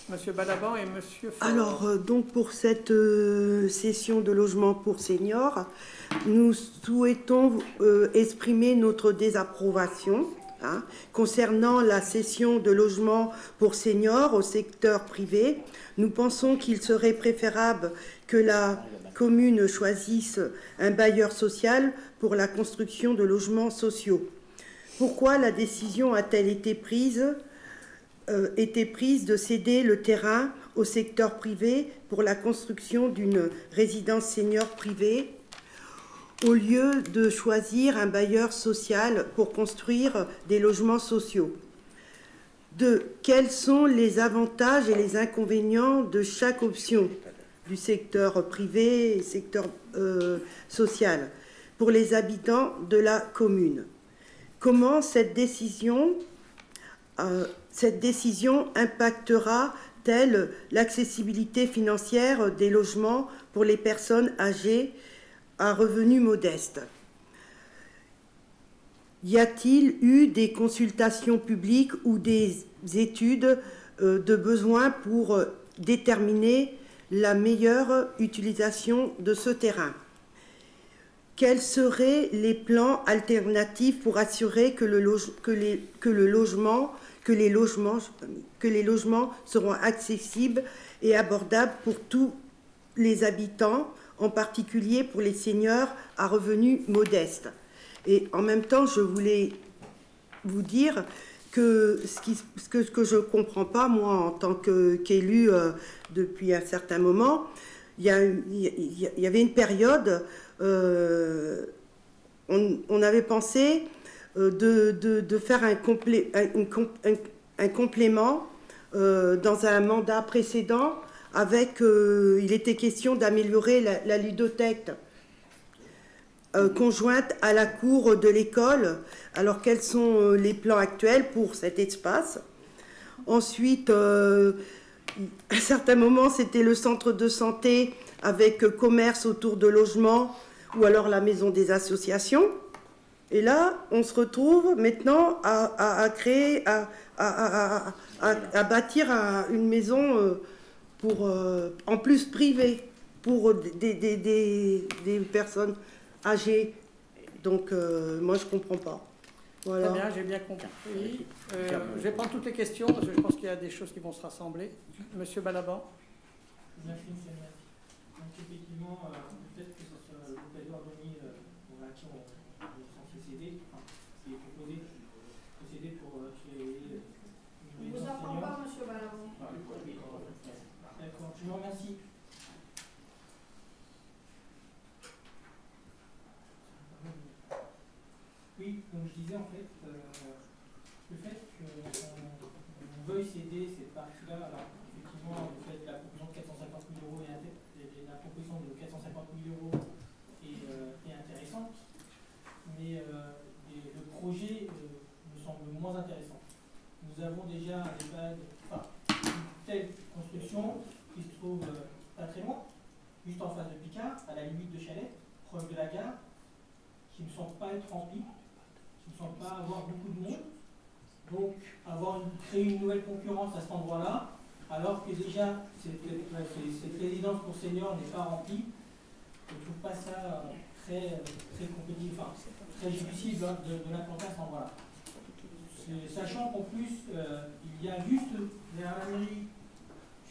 Monsieur Balaban et Monsieur Faure. Alors, donc pour cette session de logement pour seniors, nous souhaitons exprimer notre désapprobation Concernant la cession de logements pour seniors au secteur privé, nous pensons qu'il serait préférable que la commune choisisse un bailleur social pour la construction de logements sociaux. Pourquoi la décision a-t-elle été prise de céder le terrain au secteur privé pour la construction d'une résidence senior privée au lieu de choisir un bailleur social pour construire des logements sociaux? 2. Quels sont les avantages et les inconvénients de chaque option du secteur privé et secteur social pour les habitants de la commune? Comment cette décision impactera-t-elle l'accessibilité financière des logements pour les personnes âgées à revenus modestes? Y a-t-il eu des consultations publiques ou des études de besoin pour déterminer la meilleure utilisation de ce terrain? Quels seraient les plans alternatifs pour assurer que les logements seront accessibles et abordables pour tous les habitants, en particulier pour les seniors à revenus modestes? Et en même temps, je voulais vous dire que ce que je ne comprends pas, moi, en tant qu'élu depuis un certain moment, il y avait une période, on avait pensé de faire un complément dans un mandat précédent avec, il était question d'améliorer la ludothèque conjointe à la cour de l'école. Alors, quels sont les plans actuels pour cet espace? Ensuite, à un certain moment, c'était le centre de santé avec commerce autour de logements ou alors la maison des associations. Et là, on se retrouve maintenant à bâtir une maison en plus privée pour des personnes âgées. Donc, moi, je ne comprends pas. Voilà. Très bien, j'ai bien compris. Je vais prendre toutes les questions parce que je pense qu'il y a des choses qui vont se rassembler. Monsieur Balaban. Merci, monsieur le maire. Donc, effectivement, peut-être que ce soit le président Denis à qui on est censé céder, enfin, qui est proposé de céder pour créer une maison senior. Vous pas, monsieur Balaban. D'accord, je vous remercie. Oui, comme je disais, en fait, le fait qu'on veuille céder cette partie-là, alors effectivement, le fait la proposition de 450 000 € la proposition de 450 000 € est intéressante, mais le projet me semble moins intéressant. Nous avons déjà une telle construction qui se trouve pas très loin, juste en face de Picard, à la limite de Chalais, proche de la gare, qui ne semble pas être remplie, qui ne semble pas avoir beaucoup de monde. Donc, créer une nouvelle concurrence à cet endroit-là, alors que déjà cette résidence pour seniors n'est pas remplie, je ne trouve pas ça très compétitif, très difficile de l'implanter à cet endroit-là. Sachant qu'en plus, il y a juste derrière la mairie,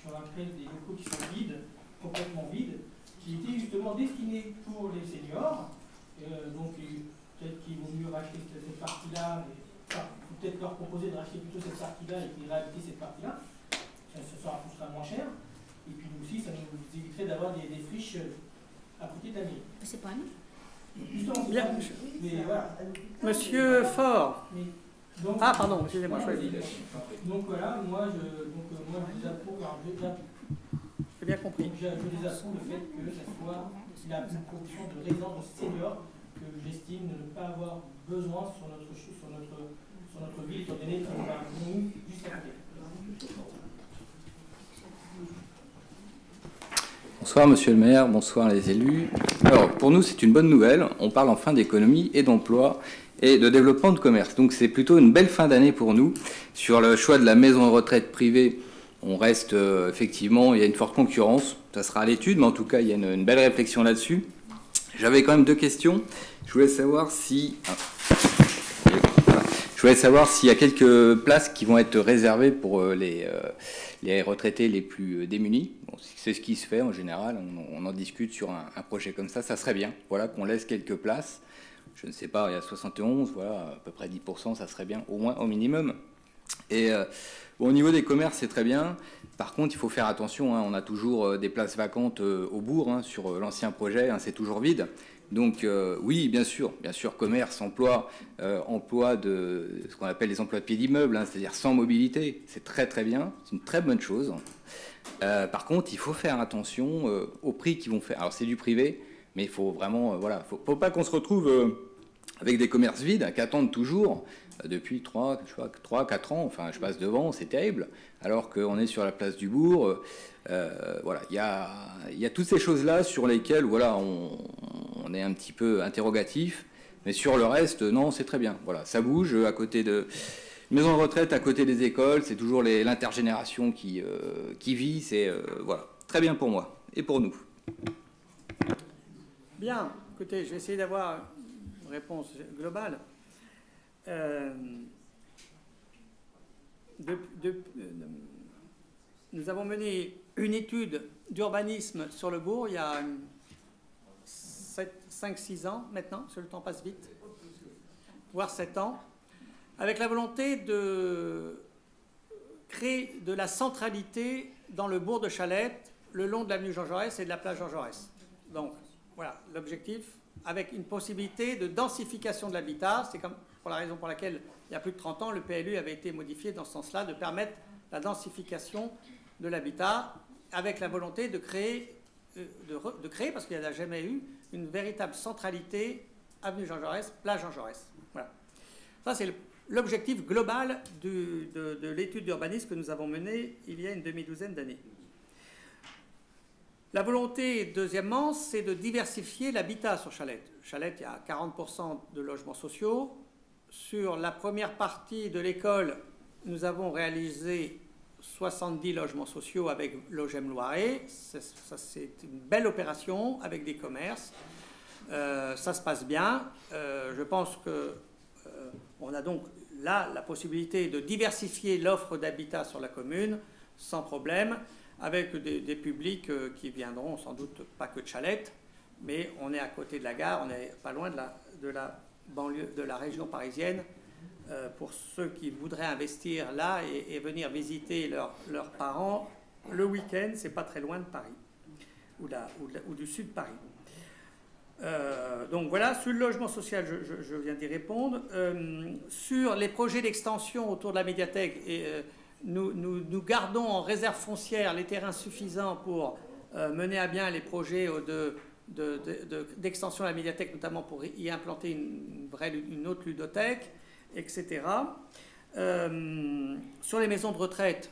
sur laquelle des locaux qui sont vides, complètement vides, qui étaient justement destinés pour les seniors. Donc peut-être qu'il vaut mieux racheter cette partie-là, peut-être leur proposer de racheter plutôt cette partie-là et de réhabiliter cette partie-là. Ça coûtera moins cher. Et puis nous aussi, ça nous éviterait d'avoir des friches à côté de la mairie. C'est pas nous. Bien. Mais voilà. Monsieur Faure. Donc, pardon, excusez-moi. Donc voilà, moi je désapprouve. J'ai bien compris. Je désapprouve le fait que ce soit la proposition de résidence senior que j'estime ne pas avoir besoin sur notre ville, étant donné qu'on va nous juste à côté. Bonsoir monsieur le maire, bonsoir les élus. Alors pour nous c'est une bonne nouvelle, on parle enfin d'économie et d'emploi et de développement de commerce. Donc c'est plutôt une belle fin d'année pour nous. Sur le choix de la maison de retraite privée, on reste effectivement, il y a une forte concurrence, ça sera à l'étude, mais en tout cas il y a une belle réflexion là-dessus. J'avais quand même deux questions. Je voulais savoir si voulais savoir s'il y a quelques places qui vont être réservées pour les retraités les plus démunis. Bon, c'est ce qui se fait en général, on en discute sur un projet comme ça serait bien, voilà, qu'on laisse quelques places. Je ne sais pas, il y a 71, voilà, à peu près 10%, ça serait bien, au moins, au minimum. Et bon, au niveau des commerces, c'est très bien. Par contre, il faut faire attention, hein, on a toujours des places vacantes au bourg, hein, sur l'ancien projet, hein, c'est toujours vide. Donc oui, bien sûr, commerce, emploi de ce qu'on appelle les emplois de pied d'immeuble, hein, c'est-à-dire sans mobilité, c'est très très bien, c'est une très bonne chose. Par contre, il faut faire attention aux prix qu'ils vont faire. Alors c'est du privé, mais il faut vraiment, voilà, faut pas qu'on se retrouve avec des commerces vides qui attendent toujours depuis 3-4 ans. Enfin, je passe devant, c'est terrible. Alors qu'on est sur la place du bourg, voilà, il y a toutes ces choses-là sur lesquelles, voilà, on est un petit peu interrogatif. Mais sur le reste, non, c'est très bien. Voilà, ça bouge à côté de maisons de retraite, à côté des écoles. C'est toujours l'intergénération qui vit. C'est voilà, très bien pour moi et pour nous. Bien, écoutez, je vais essayer d'avoir une réponse globale. Nous avons mené une étude d'urbanisme sur le bourg il y a 5-6 ans maintenant, parce que le temps passe vite, voire 7 ans, avec la volonté de créer de la centralité dans le bourg de Chalette, le long de l'avenue Jean Jaurès et de la plage Jean Jaurès. Donc, voilà, l'objectif, avec une possibilité de densification de l'habitat. C'est comme pour la raison pour laquelle, il y a plus de 30 ans, le PLU avait été modifié dans ce sens-là, de permettre la densification de l'habitat, avec la volonté de créer, parce qu'il n'y en a jamais eu, une véritable centralité, avenue Jean Jaurès, plage Jean Jaurès. Voilà. Ça, c'est l'objectif global de l'étude d'urbanisme que nous avons menée il y a une demi-douzaine d'années. La volonté, deuxièmement, c'est de diversifier l'habitat sur Chalette. Chalette, il y a 40% de logements sociaux. Sur la première partie de l'école, nous avons réalisé 70 logements sociaux avec Logem Loiret. C'est une belle opération avec des commerces. Ça se passe bien. Je pense qu'on a donc là la possibilité de diversifier l'offre d'habitat sur la commune sans problème, avec des publics qui viendront sans doute pas que de Chalette, mais on est à côté de la gare, on n'est pas loin de la banlieue, de la région parisienne. Pour ceux qui voudraient investir là et venir visiter leurs parents, le week-end, c'est pas très loin de Paris, ou du sud de Paris. Donc voilà, sur le logement social, je viens d'y répondre. Sur les projets d'extension autour de la médiathèque, nous gardons en réserve foncière les terrains suffisants pour mener à bien les projets d'extension de la médiathèque, notamment pour y implanter une autre ludothèque, etc. Sur les maisons de retraite,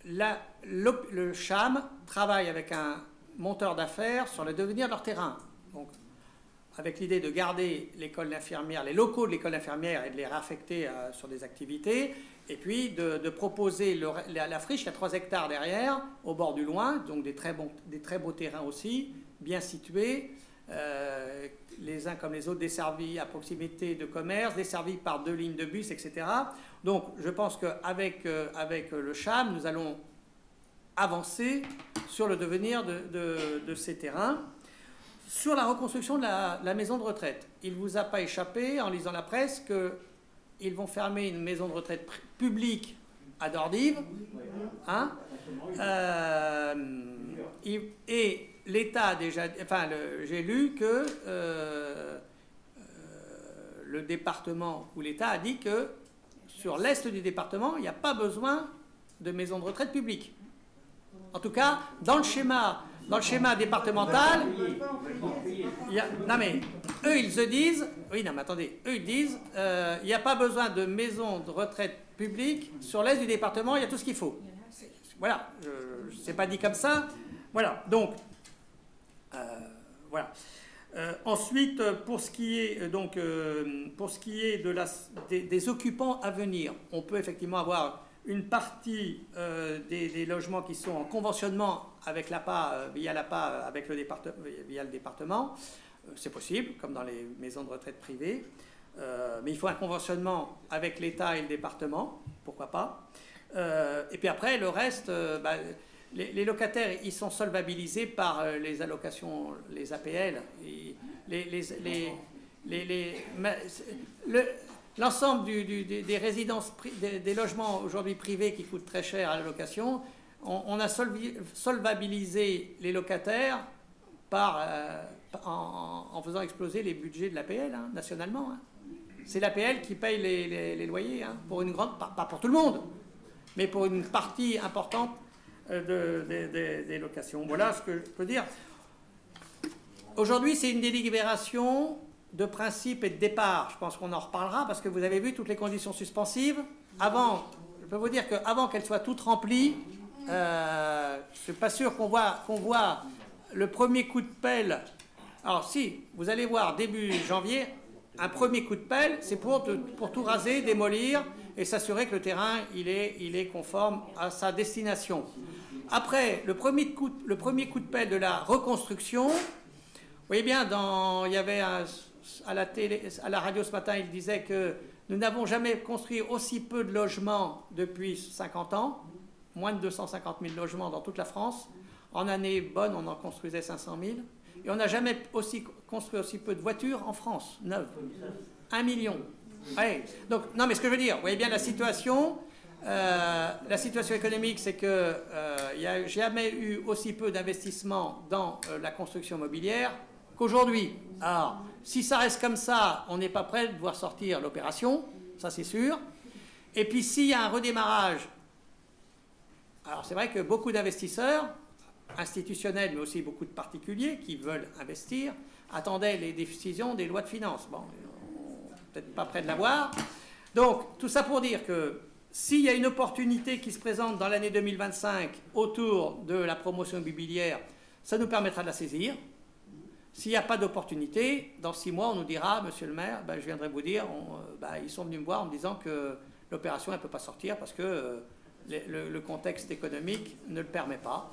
le CHAM travaille avec un monteur d'affaires sur le devenir de leur terrain. Donc, avec l'idée de garder l'école d'infirmière, les locaux de l'école d'infirmière et de les réaffecter sur des activités, et puis de proposer la friche, il y a 3 hectares derrière, au bord du Loing, donc des très beaux terrains aussi, bien situés, les uns comme les autres, desservis à proximité de commerce, desservis par 2 lignes de bus, etc. Donc je pense qu'avec le CHAM, nous allons avancer sur le devenir de ces terrains. Sur la reconstruction de la maison de retraite, il ne vous a pas échappé, en lisant la presse, qu'ils vont fermer une maison de retraite publique à Dordives. Hein, et l'État a déjà... Enfin, j'ai lu que le département ou l'État a dit que sur l'est du département, il n'y a pas besoin de maison de retraite publique. En tout cas, dans le schéma départemental, non mais eux ils se disent, oui non mais attendez, eux ils disent, il n'y a pas besoin de maison de retraite publique sur l'est du département, il y a tout ce qu'il faut. Voilà, c'est pas dit comme ça. Voilà, donc voilà. Ensuite, pour ce qui est des occupants à venir, on peut effectivement avoir une partie des logements qui sont en conventionnement avec l'APA, via l'APA, via le département. C'est possible, comme dans les maisons de retraite privées. Mais il faut un conventionnement avec l'État et le département, pourquoi pas. Et puis après, le reste, les locataires, ils sont solvabilisés par les allocations, les APL. L'ensemble des résidences, des logements aujourd'hui privés qui coûtent très cher à la location, on a solvabilisé les locataires en faisant exploser les budgets de l'APL, nationalement. C'est l'APL qui paye les loyers, pour une grande, pas pour tout le monde, mais pour une partie importante des locations. Voilà ce que je peux dire. Aujourd'hui, c'est une délibération de principe et de départ. Je pense qu'on en reparlera parce que vous avez vu toutes les conditions suspensives. Je peux vous dire qu'avant qu'elles soient toutes remplies, je ne suis pas sûr qu'on voit le premier coup de pelle. Alors si, vous allez voir début janvier, un premier coup de pelle, c'est pour tout raser, démolir et s'assurer que le terrain il est conforme à sa destination. Après, le premier coup de pelle de la reconstruction, vous voyez bien, il y avait à la radio ce matin, il disait que nous n'avons jamais construit aussi peu de logements depuis 50 ans, moins de 250 000 logements dans toute la France. En année bonne, on en construisait 500 000. Et on n'a jamais construit aussi peu de voitures en France, neuves. 1 million. Ouais. Donc, non, mais ce que je veux dire, vous voyez bien la situation économique, c'est qu'il n'y a jamais eu aussi peu d'investissement dans la construction immobilière qu'aujourd'hui. Alors, si ça reste comme ça, on n'est pas prêt de voir sortir l'opération, ça c'est sûr. Et puis s'il y a un redémarrage, alors c'est vrai que beaucoup d'investisseurs, institutionnels, mais aussi beaucoup de particuliers qui veulent investir, attendaient les décisions des lois de finances. Bon, peut-être pas près de l'avoir. Donc, tout ça pour dire que s'il y a une opportunité qui se présente dans l'année 2025 autour de la promotion immobilière, ça nous permettra de la saisir. S'il n'y a pas d'opportunité, dans 6 mois, on nous dira, monsieur le maire, je viendrai vous dire, ils sont venus me voir en me disant que l'opération ne peut pas sortir parce que le contexte économique ne le permet pas.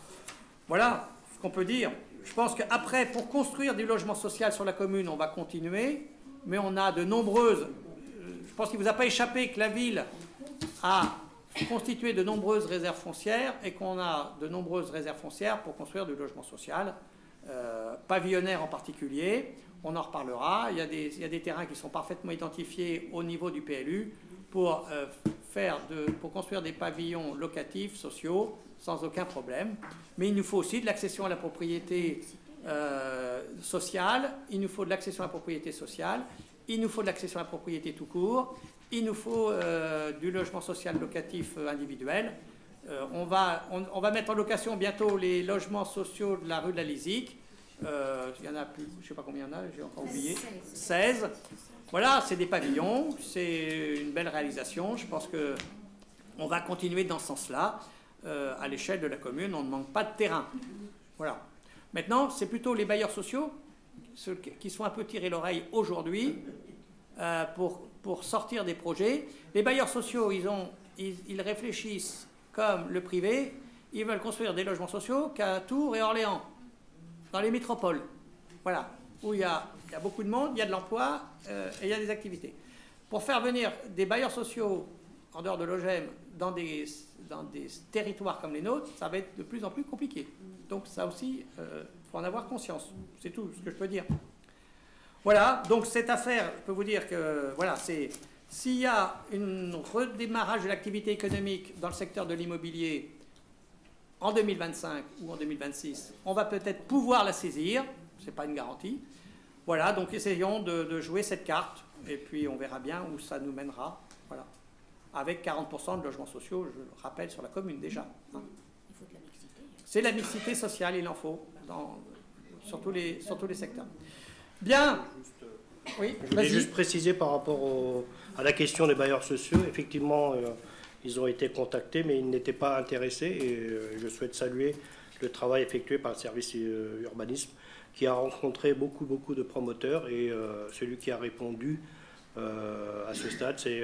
Voilà ce qu'on peut dire. Je pense qu'après, pour construire du logement social sur la commune, on va continuer, mais on a de nombreuses... Je pense qu'il ne vous a pas échappé que la ville a constitué de nombreuses réserves foncières et qu'on a de nombreuses réserves foncières pour construire du logement social, pavillonnaire en particulier. On en reparlera. Il y a des terrains qui sont parfaitement identifiés au niveau du PLU pour construire des pavillons locatifs, sociaux, sans aucun problème. Mais il nous faut aussi de l'accession à la propriété sociale, il nous faut de l'accession à la propriété sociale, il nous faut de l'accession à la propriété tout court, il nous faut du logement social locatif individuel. On va mettre en location bientôt les logements sociaux de la rue de la Lisique. Il y en a plus, je ne sais pas combien il y en a, j'ai encore oublié. 16. Voilà, c'est des pavillons, c'est une belle réalisation. Je pense qu'on va continuer dans ce sens-là. À l'échelle de la commune, on ne manque pas de terrain. Voilà. Maintenant, c'est plutôt les bailleurs sociaux ceux qui sont un peu tirés l'oreille aujourd'hui pour sortir des projets. Les bailleurs sociaux, ils réfléchissent comme le privé. Ils veulent construire des logements sociaux qu'à Tours et Orléans, dans les métropoles. Voilà, où il y a beaucoup de monde, il y a de l'emploi et il y a des activités. Pour faire venir des bailleurs sociaux en dehors de l'OGM dans des territoires comme les nôtres, ça va être de plus en plus compliqué. Donc ça aussi, il faut en avoir conscience. C'est tout ce que je peux dire. Voilà, donc cette affaire, je peux vous dire que voilà, s'il y a un redémarrage de l'activité économique dans le secteur de l'immobilier en 2025 ou en 2026, on va peut-être pouvoir la saisir, ce n'est pas une garantie. Voilà, donc essayons de jouer cette carte, et puis on verra bien où ça nous mènera. Voilà. Avec 40% de logements sociaux, je le rappelle, sur la commune déjà. Il faut de la mixité. C'est la mixité sociale, il en faut, sur tous les secteurs. Bien. Oui, je voulais juste préciser par rapport à la question des bailleurs sociaux. Effectivement, ils ont été contactés, mais ils n'étaient pas intéressés. Et je souhaite saluer le travail effectué par le service urbanisme, qui a rencontré beaucoup de promoteurs. Et celui qui a répondu à ce stade, c'est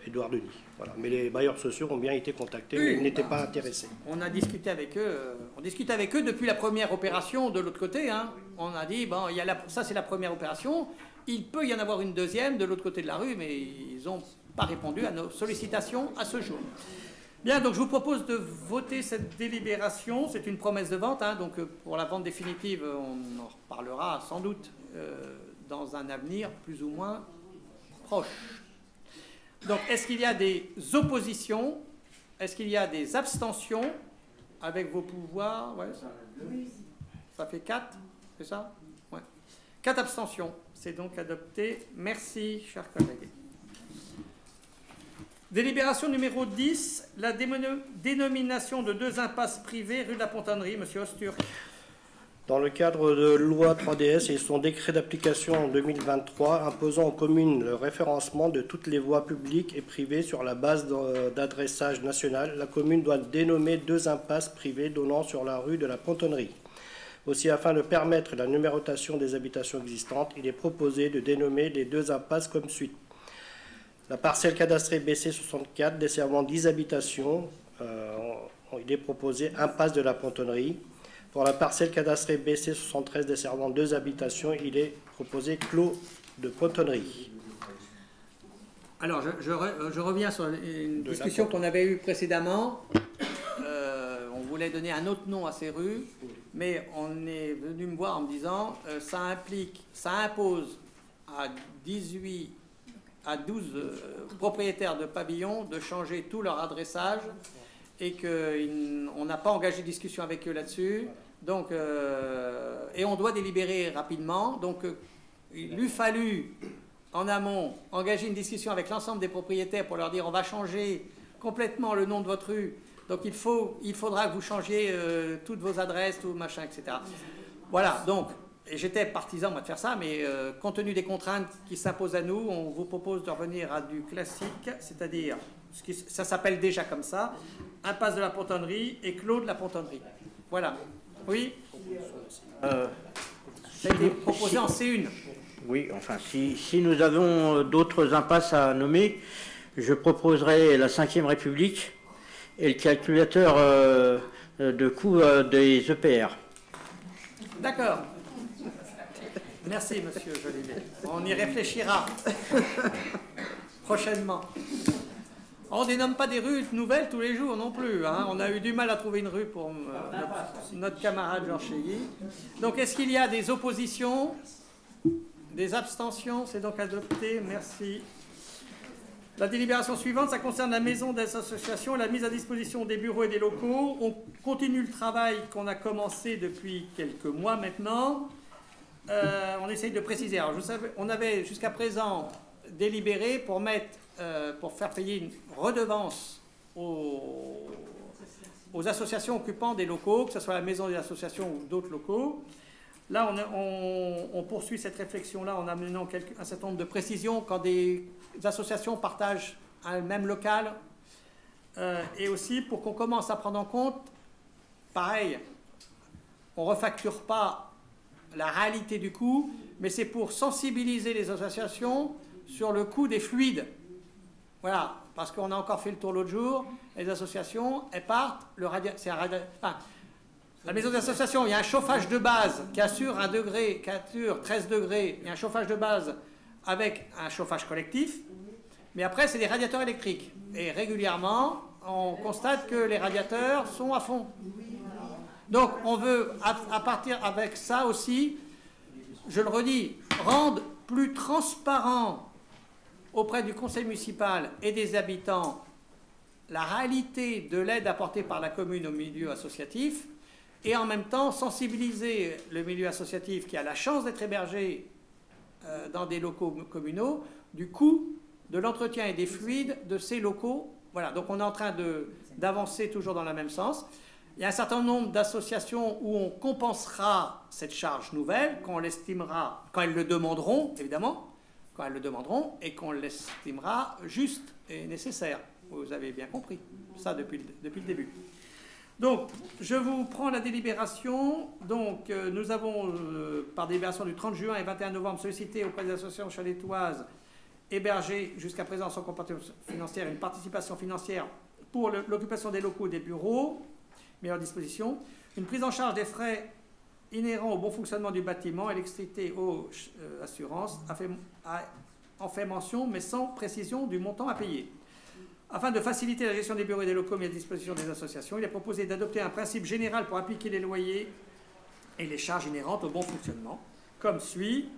Édouard Denis. Voilà. Mais les bailleurs sociaux ont bien été contactés, mais ils n'étaient pas intéressés. On a discuté avec eux. On discute avec eux depuis la première opération de l'autre côté. Hein. On a dit, bon, ça c'est la première opération. Il peut y en avoir une deuxième de l'autre côté de la rue, mais ils n'ont pas répondu à nos sollicitations à ce jour. Bien, donc je vous propose de voter cette délibération. C'est une promesse de vente, hein, donc pour la vente définitive, on en reparlera sans doute dans un avenir plus ou moins proche. Donc, est-ce qu'il y a des oppositions? Est-ce qu'il y a des abstentions avec vos pouvoirs? Ouais, ça fait 4, c'est ça? Ouais. 4 abstentions. C'est donc adopté. Merci, chers collègues. Délibération numéro 10, la dénomination de 2 impasses privées rue de la Pontonnerie. Monsieur Osturk. Dans le cadre de loi 3DS et son décret d'application en 2023 imposant aux communes le référencement de toutes les voies publiques et privées sur la base d'adressage national, la commune doit dénommer 2 impasses privées donnant sur la rue de la Pontonnerie. Aussi, afin de permettre la numérotation des habitations existantes, il est proposé de dénommer les 2 impasses comme suit. La parcelle cadastrée BC64 desservant 10 habitations, il est proposé impasse de la Pontonnerie. Pour la parcelle cadastrée BC73 desservant 2 habitations, il est proposé clos de Pontonnerie. Alors, je reviens sur une discussion qu'on avait eue précédemment. On voulait donner un autre nom à ces rues, mais on est venu me voir en me disant ça impose à 12 propriétaires de pavillons de changer tout leur adressage et qu'on n'a pas engagé de discussion avec eux là-dessus. Donc, et on doit délibérer rapidement. Donc, il lui fallu, en amont, engager une discussion avec l'ensemble des propriétaires pour leur dire on va changer complètement le nom de votre rue. Donc, il faudra que vous changiez toutes vos adresses, tout machin, etc. Voilà, donc, et j'étais partisan moi, de faire ça, mais compte tenu des contraintes qui s'imposent à nous, on vous propose de revenir à du classique, c'est-à-dire, ça s'appelle déjà comme ça, impasse de la Pontonnerie et clos de la Pontonnerie. Voilà. Oui. Ça a été proposé en C1. Oui, enfin, si nous avons d'autres impasses à nommer, je proposerai la 5e République et le calculateur de coût des EPR. D'accord. Merci, monsieur Jolivet. On y réfléchira prochainement. On ne dénomme pas des rues nouvelles tous les jours non plus. Hein. On a eu du mal à trouver une rue pour notre camarade Georges Chéguy. Donc, est-ce qu'il y a des oppositions? Des abstentions? C'est donc adopté. Merci. La délibération suivante, ça concerne la maison des associations, la mise à disposition des bureaux et des locaux. On continue le travail qu'on a commencé depuis quelques mois maintenant. On essaye de préciser. Alors, on avait jusqu'à présent délibéré pour faire payer une redevance aux associations occupant des locaux, que ce soit la maison des associations ou d'autres locaux. Là, on poursuit cette réflexion-là en amenant un certain nombre de précisions quand des associations partagent un même local et aussi pour qu'on commence à prendre en compte, pareil, on ne refacture pas la réalité du coût, mais c'est pour sensibiliser les associations sur le coût des fluides. Voilà, parce qu'on a encore fait le tour l'autre jour, les associations, elles partent, la maison d'association, il y a un chauffage de base qui assure 13 degrés, il y a un chauffage de base avec un chauffage collectif, mais après c'est des radiateurs électriques. Et régulièrement, on constate que les radiateurs sont à fond. Donc on veut, à partir avec ça aussi, je le redis, rendre plus transparent auprès du conseil municipal et des habitants la réalité de l'aide apportée par la commune au milieu associatif et en même temps sensibiliser le milieu associatif qui a la chance d'être hébergé dans des locaux communaux du coût de l'entretien et des fluides de ces locaux. Voilà, donc on est en train d'avancer toujours dans le même sens. Il y a un certain nombre d'associations où on compensera cette charge nouvelle quand on l'estimera, quand elles le demanderont, évidemment, quand elles le demanderont, et qu'on l'estimera juste et nécessaire. Vous avez bien compris ça depuis le début. Donc, je vous prends la délibération. Donc, nous avons, par délibération du 30 juin et 21 novembre, sollicité auprès des associations chalétoises hébergées jusqu'à présent sans compensation financière une participation financière pour l'occupation des locaux et des bureaux mis à leur disposition, une prise en charge des frais inhérents au bon fonctionnement du bâtiment, électricité, eau, assurance, en fait mention, mais sans précision du montant à payer. Afin de faciliter la gestion des bureaux et des locaux mis à disposition des associations, il est proposé d'adopter un principe général pour appliquer les loyers et les charges inhérentes au bon fonctionnement, comme suit.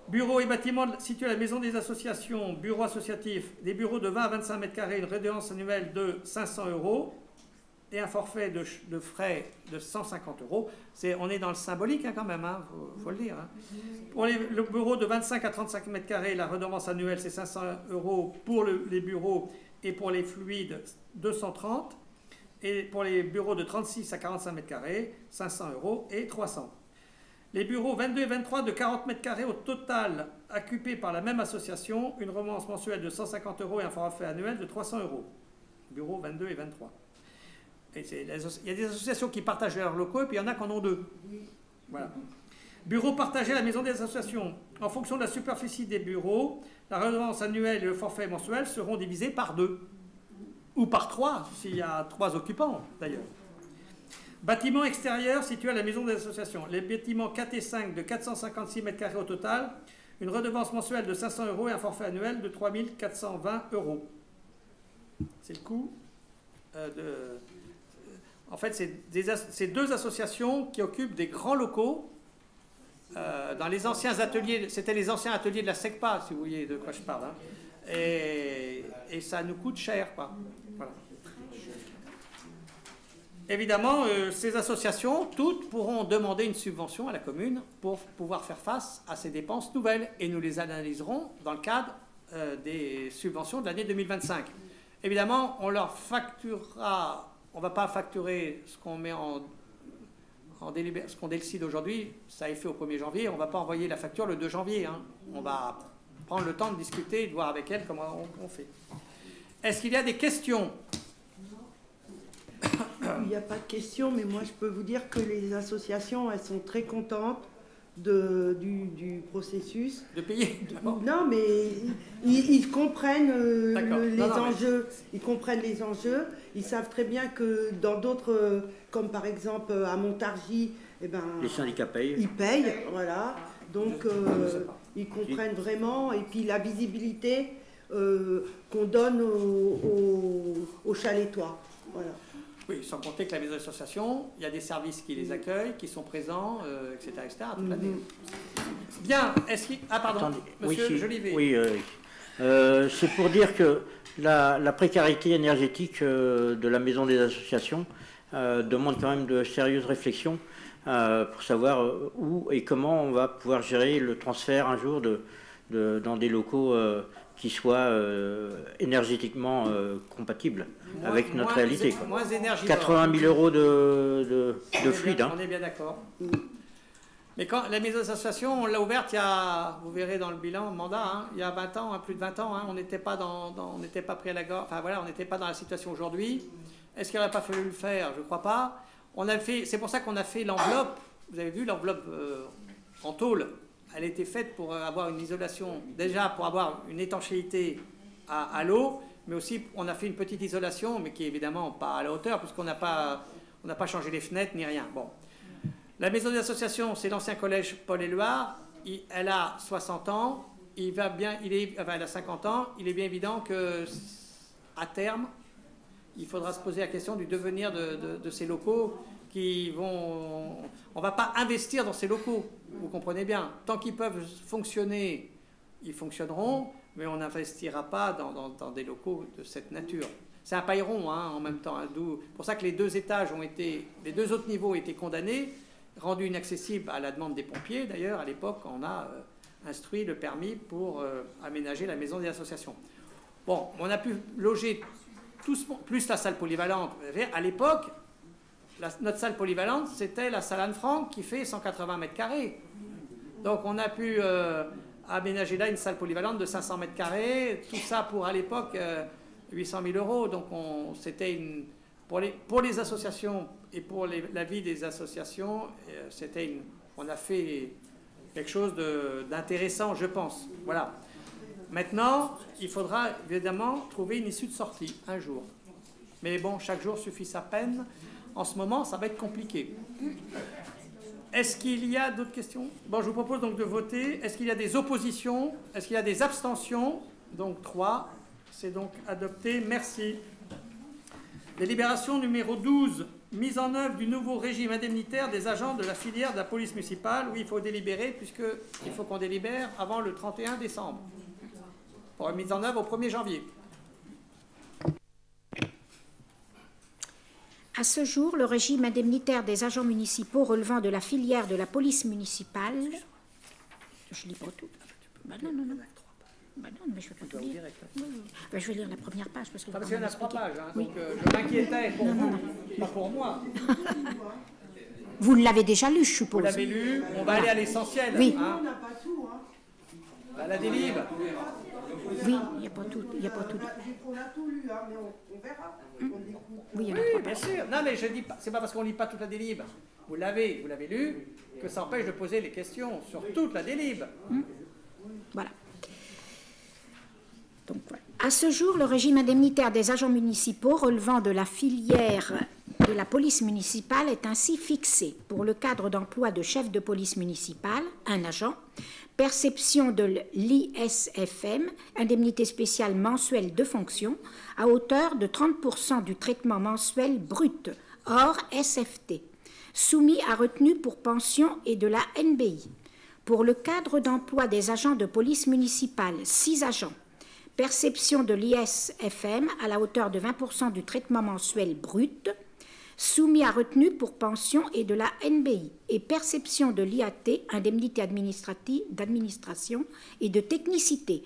Bureaux et bâtiments situés à la maison des associations, bureaux associatifs, des bureaux de 20 à 25 mètres carrés, une redevance annuelle de 500 € et un forfait de frais de 150 €. On est dans le symbolique quand même, faut le dire. Pour le bureau de 25 à 35 mètres carrés, la redevance annuelle c'est 500 € pour les bureaux et pour les fluides 230. Et pour les bureaux de 36 à 45 mètres carrés, 500 € et 300. Les bureaux 22 et 23 de 40 mètres carrés au total occupés par la même association, une redevance mensuelle de 150 € et un forfait annuel de 300 €. Bureaux 22 et 23. Et il y a des associations qui partagent leurs locaux et puis il y en a qui en ont deux. Voilà. Bureaux partagés à la maison des associations. En fonction de la superficie des bureaux, la redevance annuelle et le forfait mensuel seront divisés par 2. Ou par 3, s'il y a 3 occupants d'ailleurs. Bâtiments extérieurs situés à la maison des associations. Les bâtiments 4 et 5 de 456 mètres carrés au total, une redevance mensuelle de 500 € et un forfait annuel de 3 420 €. C'est le coût En fait, c'est 2 associations qui occupent des grands locaux dans les anciens ateliers. C'était les anciens ateliers de la SECPA, si vous voyez de quoi je parle. Et ça nous coûte cher, quoi. Voilà. Évidemment, ces associations, toutes pourront demander une subvention à la commune pour pouvoir faire face à ces dépenses nouvelles. Et nous les analyserons dans le cadre des subventions de l'année 2025. Évidemment, on leur facturera, on ne va pas facturer ce qu'on met ce qu'on décide aujourd'hui, ça est fait au 1er janvier, on ne va pas envoyer la facture le 2 janvier. On va prendre le temps de discuter et de voir avec elle comment on fait. Est-ce qu'il y a des questions ? Il n'y a pas de questions, mais moi je peux vous dire que les associations, elles sont très contentes du processus. De payer d'abord. Non, mais ils comprennent les enjeux. Ils comprennent les enjeux. Ils savent très bien que dans d'autres, comme par exemple à Montargis, les syndicats payent. Ils payent, voilà. Donc ils comprennent vraiment. Et puis la visibilité qu'on donne aux chalétois. Voilà. Oui, sans compter que la maison d'association, il y a des services qui les accueillent, qui sont présents, etc., toute l'année. Bien, est-ce qu'il... Ah, pardon, attendez, monsieur Jolivet. Oui, c'est pour dire que la précarité énergétique de la maison des associations demande quand même de sérieuses réflexions pour savoir où et comment on va pouvoir gérer le transfert un jour dans des locaux qui soient énergétiquement compatibles avec notre réalité. Moins 80 000 € de fluide. On est bien d'accord. Mais quand la maison d'association, on l'a ouverte il y a, vous verrez dans le bilan, mandat, il y a 20 ans, plus de 20 ans, on n'était pas on n'était pas pris à la gorge, enfin voilà, on n'était pas dans la situation aujourd'hui. Est-ce qu'il n'aurait pas fallu le faire? Je ne crois pas. C'est pour ça qu'on a fait l'enveloppe. Vous avez vu l'enveloppe en tôle. Elle a été faite pour avoir une isolation, déjà pour avoir une étanchéité à l'eau, mais aussi on a fait une petite isolation, mais qui est évidemment pas à la hauteur, puisqu'on n'a pas changé les fenêtres ni rien. Bon. La maison d'association, c'est l'ancien collège Paul-Éluard. Elle a 60 ans. Elle a 50 ans. Il est bien évident qu'à terme, il faudra se poser la question du devenir de ces locaux qui vont... On ne va pas investir dans ces locaux, vous comprenez bien. Tant qu'ils peuvent fonctionner, ils fonctionneront, mais on n'investira pas dans des locaux de cette nature. C'est un paille rond en même temps. Pour ça que les 2 étages les 2 autres niveaux ont été condamnés, rendus inaccessibles à la demande des pompiers. D'ailleurs, à l'époque, on a instruit le permis pour aménager la maison des associations. Bon, on a pu loger plus la salle polyvalente. À l'époque, notre salle polyvalente, c'était la salle Anne-Franck qui fait 180 mètres carrés. Donc on a pu aménager là une salle polyvalente de 500 mètres carrés, tout ça pour à l'époque 800 000 €. Donc c'était pour les associations et pour la vie des associations, on a fait quelque chose d'intéressant, je pense. Voilà. Maintenant, il faudra évidemment trouver une issue de sortie un jour. Mais bon, chaque jour suffit sa peine. En ce moment, ça va être compliqué. Est-ce qu'il y a d'autres questions? Bon, je vous propose donc de voter. Est-ce qu'il y a des oppositions? Est-ce qu'il y a des abstentions? Donc 3. C'est donc adopté. Merci. Délibération numéro 12. Mise en œuvre du nouveau régime indemnitaire des agents de la filière de la police municipale. Oui, il faut délibérer puisqu'il faut qu'on délibère avant le 31 décembre. Pour une mise en œuvre au 1er janvier. À ce jour, le régime indemnitaire des agents municipaux relevant de la filière de la police municipale... Je lis pas tout. Ben non. Ben non, mais je ne vais pas tout lire. Ben, je vais lire la première page. Parce qu'il y en a 3 pages, hein, oui. Donc je m'inquiétais pour vous, pas pour moi. Vous l'avez déjà lu, je suppose. Vous l'avez lu, on va aller à l'essentiel. Oui. Hein. On n'a pas tout. Hein. La délib. Oui, il n'y a pas tout. Il y a pas tout. On a tout lu, hein, mais on verra. Oui, bien sûr. Non, mais je dis pas, c'est pas parce qu'on ne lit pas toute la délib. Vous l'avez lu, que ça empêche de poser les questions sur toute la délib. Voilà. Donc, voilà. À ce jour, le régime indemnitaire des agents municipaux relevant de la filière de la police municipale est ainsi fixé. Pour le cadre d'emploi de chef de police municipale, un agent, perception de l'ISFM, indemnité spéciale mensuelle de fonction, à hauteur de 30% du traitement mensuel brut, hors SFT, soumis à retenue pour pension et de la NBI. Pour le cadre d'emploi des agents de police municipale, 6 agents, perception de l'ISFM à la hauteur de 20% du traitement mensuel brut, soumis à retenue pour pension et de la NBI, et perception de l'IAT, indemnité administrative, d'administration et de technicité,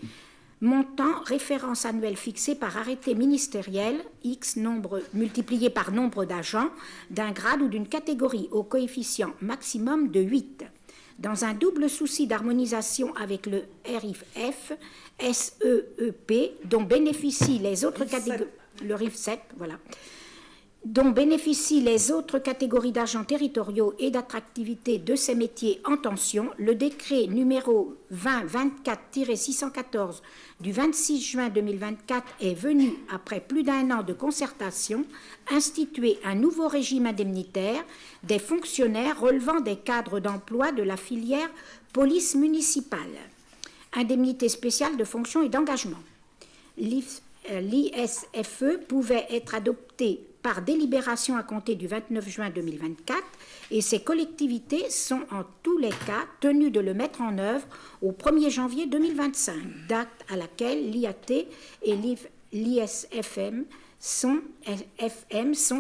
montant référence annuelle fixée par arrêté ministériel, X nombre multiplié par nombre d'agents, d'un grade ou d'une catégorie au coefficient maximum de 8. Dans un double souci d'harmonisation avec le RIF, SEEP, dont bénéficient les autres catégories, le RIFSEP, voilà, dont bénéficient les autres catégories d'agents territoriaux et d'attractivité de ces métiers en tension, le décret numéro 2024-614 du 26 juin 2024 est venu, après plus d'1 an de concertation, instituer un nouveau régime indemnitaire des fonctionnaires relevant des cadres d'emploi de la filière police municipale. Indemnité spéciale de fonction et d'engagement. L'ISFE pouvait être adopté par délibération à compter du 29 juin 2024 et ces collectivités sont en tous les cas tenues de le mettre en œuvre au 1er janvier 2025, date à laquelle l'IAT et l'ISFM sont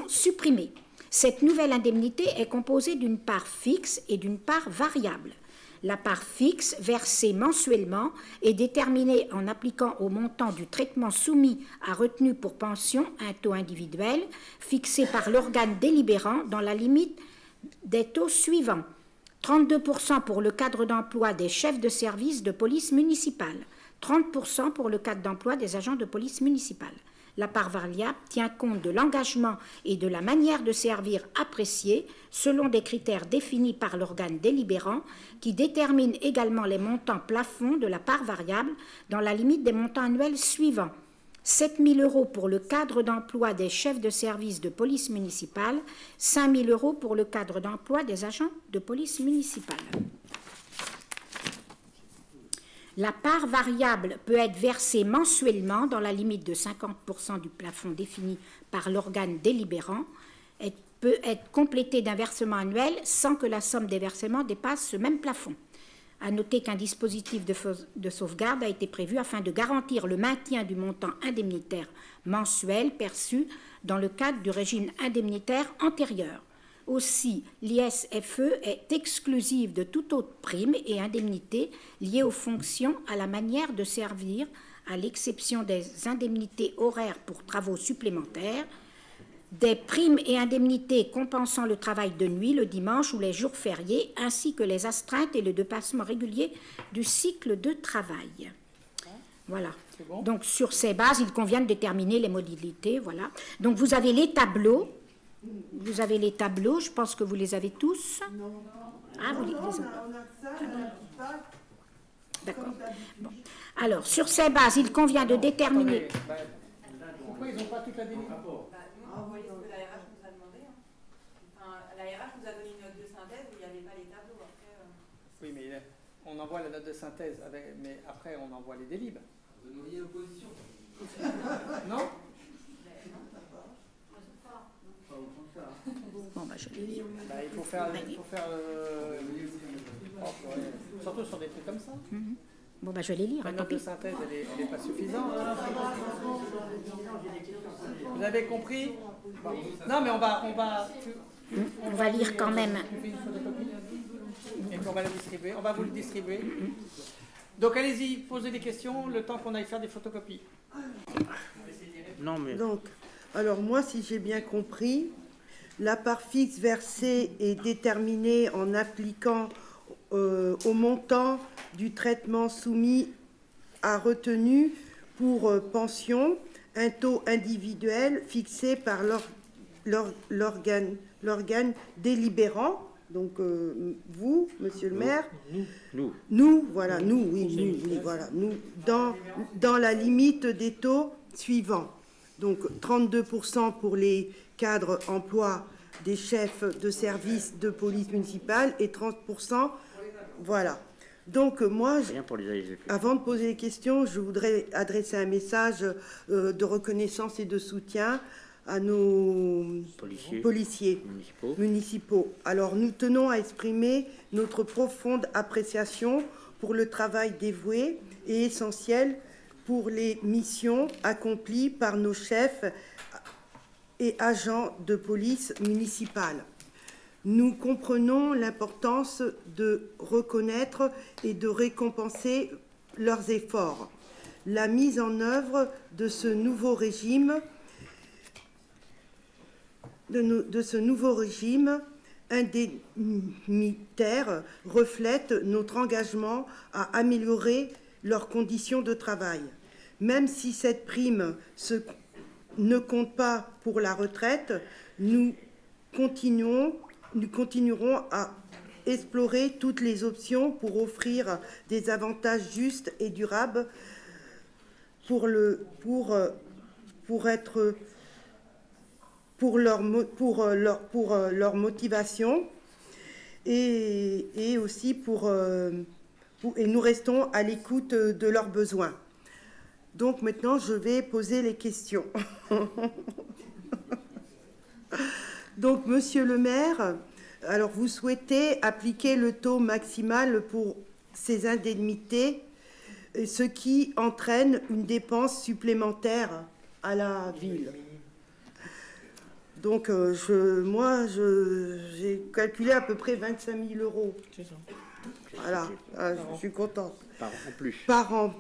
supprimés. Cette nouvelle indemnité est composée d'une part fixe et d'une part variable. La part fixe, versée mensuellement, est déterminée en appliquant au montant du traitement soumis à retenue pour pension un taux individuel fixé par l'organe délibérant dans la limite des taux suivants. 32% pour le cadre d'emploi des chefs de service de police municipale, 30% pour le cadre d'emploi des agents de police municipale. La part variable tient compte de l'engagement et de la manière de servir appréciée selon des critères définis par l'organe délibérant qui détermine également les montants plafonds de la part variable dans la limite des montants annuels suivants. 7 000 € pour le cadre d'emploi des chefs de service de police municipale, 5 000 € pour le cadre d'emploi des agents de police municipale. La part variable peut être versée mensuellement dans la limite de 50% du plafond défini par l'organe délibérant et peut être complétée d'un versement annuel sans que la somme des versements dépasse ce même plafond. À noter qu'un dispositif de sauvegarde a été prévu afin de garantir le maintien du montant indemnitaire mensuel perçu dans le cadre du régime indemnitaire antérieur. Aussi, l'ISFE est exclusive de toute autre prime et indemnité liée aux fonctions à la manière de servir, à l'exception des indemnités horaires pour travaux supplémentaires, des primes et indemnités compensant le travail de nuit, le dimanche ou les jours fériés, ainsi que les astreintes et le dépassement régulier du cycle de travail. Voilà. Bon. Donc, sur ces bases, il convient de déterminer les modalités. Voilà. Donc, vous avez les tableaux. Vous avez les tableaux, je pense que vous les avez tous. Non. Ah, vous les avez. D'accord. Bon. Alors, sur ces bases, il convient de déterminer. Pourquoi ils n'ont pas toute la délibération? la RH nous a donné une note de synthèse où il n'y avait pas les tableaux. Après, Oui, mais on envoie la note de synthèse, mais après on envoie les délibres. Vous nourriez l'opposition. Non? Bon, bah, je l'ai lu. Bah, il faut faire surtout sur des trucs comme ça. Bon, bah, je vais les lire. La Tant note de pis. synthèse, elle n'est pas suffisante. Vous avez compris? Non, mais on va lire quand même. Tu fais une photocopie et puis on va la distribuer. On va vous le distribuer. Donc allez-y, posez des questions le temps qu'on aille faire des photocopies. Non, mais... Donc, alors moi, si j'ai bien compris, la part fixe versée est déterminée en appliquant au montant du traitement soumis à retenue pour pension un taux individuel fixé par l'organe délibérant. Donc vous, monsieur le maire, nous, voilà, nous, voilà, nous, dans la limite des taux suivants. Donc 32% pour les cadres emploi des chefs de service de police municipale et 30%, voilà. Donc moi, avant de poser les questions, je voudrais adresser un message de reconnaissance et de soutien à nos policiers municipaux. Alors nous tenons à exprimer notre profonde appréciation pour le travail dévoué et essentiel pour les missions accomplies par nos chefs et agents de police municipale. Nous comprenons l'importance de reconnaître et de récompenser leurs efforts. La mise en œuvre de ce nouveau régime indemnitaire reflète notre engagement à améliorer leurs conditions de travail. Même si cette prime ne compte pas pour la retraite, nous continuerons à explorer toutes les options pour offrir des avantages justes et durables pour leur motivation et aussi et nous restons à l'écoute de leurs besoins. Donc maintenant, je vais poser les questions. Donc, monsieur le maire, alors vous souhaitez appliquer le taux maximal pour ces indemnités, ce qui entraîne une dépense supplémentaire à la ville. Donc, j'ai calculé à peu près 25 000 €. C'est ça. Voilà, je suis contente. Par an en plus. Par an.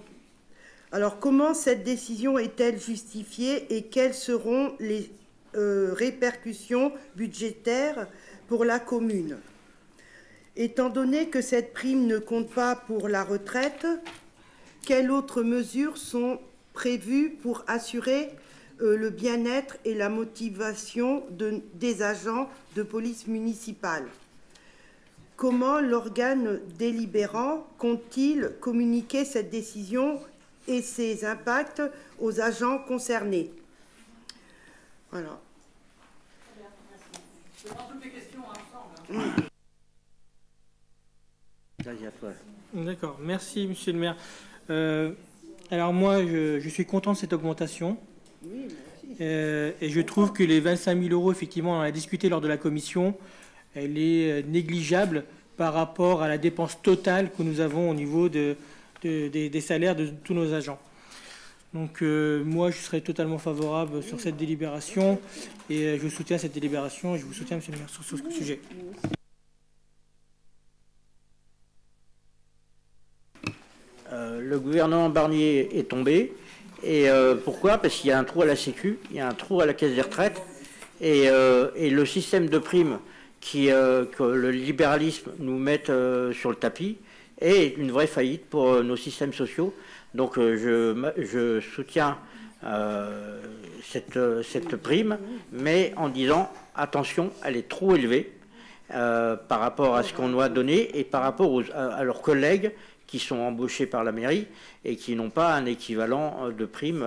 Alors, comment cette décision est-elle justifiée et quelles seront les répercussions budgétaires pour la commune? Étant donné que cette prime ne compte pas pour la retraite, quelles autres mesures sont prévues pour assurer le bien-être et la motivation des agents de police municipale? Comment l'organe délibérant compte-t-il communiquer cette décision et ses impacts aux agents concernés? Voilà. Je prends toutes les questions ensemble. D'accord, merci monsieur le maire. Alors moi, je suis content de cette augmentation. Oui, et je trouve que les 25 000 €, effectivement, on a discuté lors de la commission, elle est négligeable par rapport à la dépense totale que nous avons au niveau des salaires de tous nos agents. Donc moi, je serais totalement favorable sur cette délibération et je soutiens cette délibération et je vous soutiens, monsieur le maire, sur ce sujet. Le gouvernement Barnier est tombé. Et pourquoi? Parce qu'il y a un trou à la Sécu, il y a un trou à la caisse des retraites, et le système de primes que le libéralisme nous met sur le tapis est une vraie faillite pour nos systèmes sociaux. Donc je soutiens cette prime, mais en disant attention, elle est trop élevée par rapport à ce qu'on doit donner et par rapport à leurs collègues qui sont embauchés par la mairie et qui n'ont pas un équivalent de prime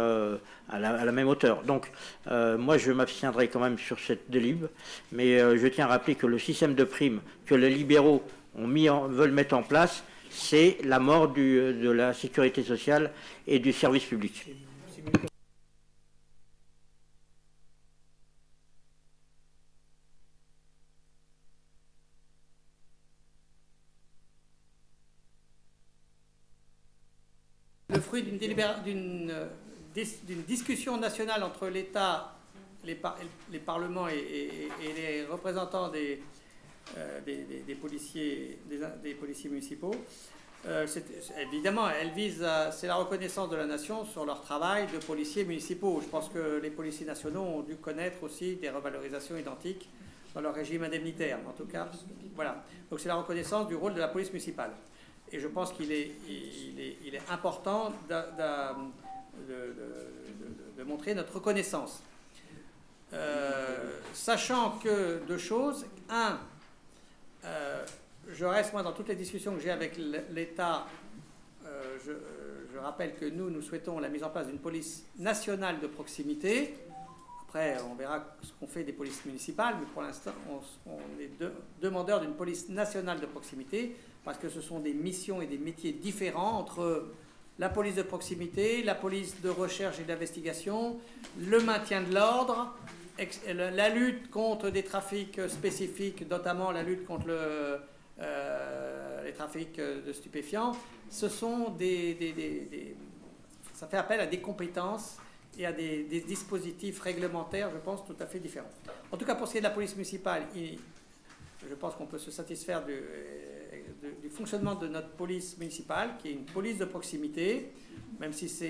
à la même hauteur. Donc moi je m'abstiendrai quand même sur cette délib, mais je tiens à rappeler que le système de prime que les libéraux veulent mettre en place, c'est la mort de la sécurité sociale et du service public. Le fruit d'une discussion nationale entre l'État, les parlements et les représentants des policiers municipaux. Évidemment, c'est la reconnaissance de la nation sur leur travail de policiers municipaux. Je pense que les policiers nationaux ont dû connaître aussi des revalorisations identiques dans leur régime indemnitaire. En tout cas, voilà. Donc c'est la reconnaissance du rôle de la police municipale. Et je pense qu'il est important de montrer notre reconnaissance. Sachant que deux choses. Un, je reste, moi, dans toutes les discussions que j'ai avec l'État, je rappelle que nous souhaitons la mise en place d'une police nationale de proximité. Après, on verra ce qu'on fait des polices municipales, mais pour l'instant, on est demandeurs d'une police nationale de proximité, parce que ce sont des missions et des métiers différents entre la police de proximité, la police de recherche et d'investigation, le maintien de l'ordre, la lutte contre des trafics spécifiques, notamment la lutte contre les trafics de stupéfiants. Ce sont ça fait appel à des compétences et à des dispositifs réglementaires, je pense, tout à fait différents. En tout cas, pour ce qui est de la police municipale, je pense qu'on peut se satisfaire du fonctionnement de notre police municipale, qui est une police de proximité, même si ça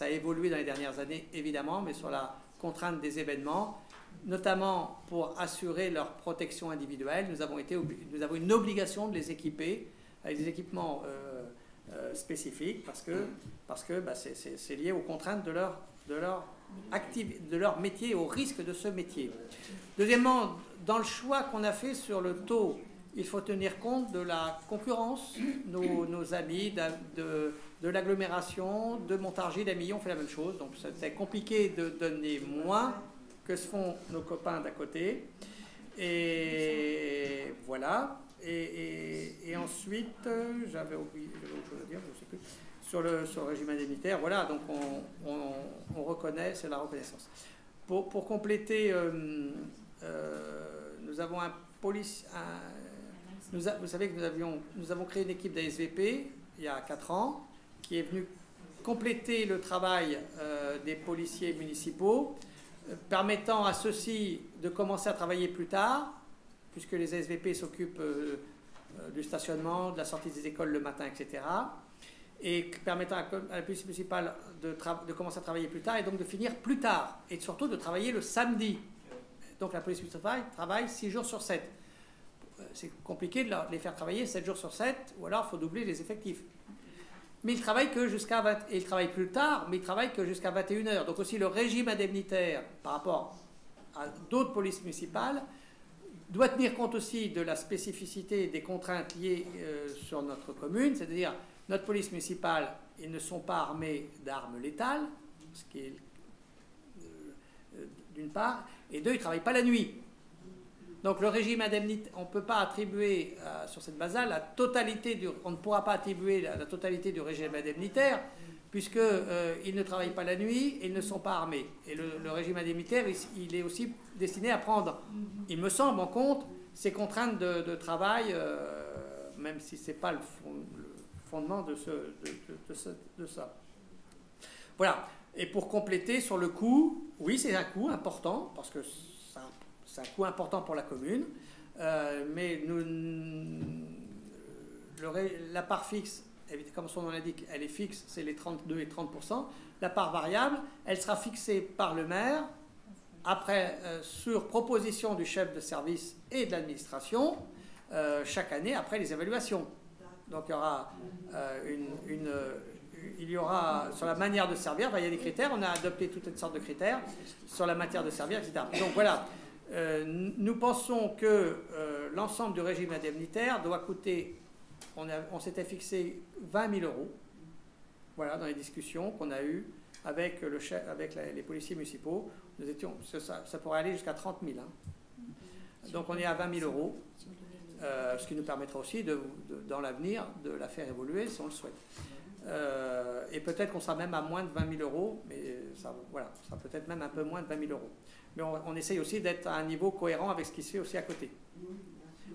a évolué dans les dernières années, évidemment, mais sur la contrainte des événements, notamment pour assurer leur protection individuelle. Nous avons une obligation de les équiper avec des équipements spécifiques, parce que c'est lié aux contraintes de leur métier, au risque de ce métier. Deuxièmement, dans le choix qu'on a fait sur le taux, il faut tenir compte de la concurrence. Nos amis de l'agglomération, de Montargis, d'Amillon fait la même chose. Donc c'est compliqué de donner moins que ce font nos copains d'à côté. Et voilà. Et ensuite, j'avais oublié, j'avais autre chose à dire, je ne sais plus. Sur le régime indemnitaire, voilà, donc on reconnaît, c'est la reconnaissance. Pour compléter, nous avons vous savez que nous avons créé une équipe d'ASVP il y a 4 ans, qui est venue compléter le travail des policiers municipaux, permettant à ceux-ci de commencer à travailler plus tard, puisque les ASVP s'occupent du stationnement, de la sortie des écoles le matin, etc., et permettant à la police municipale de commencer à travailler plus tard et donc de finir plus tard, et surtout de travailler le samedi. Donc la police municipale travaille 6 jours sur 7. C'est compliqué de les faire travailler 7 jours sur 7, ou alors il faut doubler les effectifs. Mais ils travaillent que jusqu'à 20, et ils travaillent plus tard, mais ils travaillent que jusqu'à 21h. Donc aussi le régime indemnitaire par rapport à d'autres polices municipales doit tenir compte aussi de la spécificité des contraintes liées sur notre commune, c'est-à-dire notre police municipale, ils ne sont pas armés d'armes létales, ce qui est d'une part, et deux, ils ne travaillent pas la nuit. Donc le régime indemnitaire, on ne peut pas attribuer sur cette base-là la totalité on ne pourra pas attribuer la totalité du régime indemnitaire, puisqu'ils ne travaillent pas la nuit et ils ne sont pas armés. Et le régime indemnitaire, il est aussi destiné à prendre, il me semble, en compte ces contraintes de travail, même si ce n'est pas le fondement de ça. Voilà. Et pour compléter sur le coût, oui, c'est un coût important, parce que c'est un coût important pour la commune, mais la part fixe, comme son nom l'indique, elle est fixe, c'est les 32 et 30%. La part variable, elle sera fixée par le maire, après, sur proposition du chef de service et de l'administration, chaque année après les évaluations. Donc il y aura sur la manière de servir, il y a des critères, on a adopté toutes une sorte de critères sur la matière de servir, etc. Donc voilà, nous pensons que l'ensemble du régime indemnitaire doit coûter on s'était fixé 20 000 €, voilà, dans les discussions qu'on a eues avec, les policiers municipaux. Nous étions, ça pourrait aller jusqu'à 30 000. Hein. Donc on est à 20 000 €, ce qui nous permettra aussi, dans l'avenir, de la faire évoluer si on le souhaite. Et peut-être qu'on sera même à moins de 20 000 €, mais ça, voilà, ça sera peut-être même un peu moins de 20 000 €. Mais on essaye aussi d'être à un niveau cohérent avec ce qui se fait aussi à côté.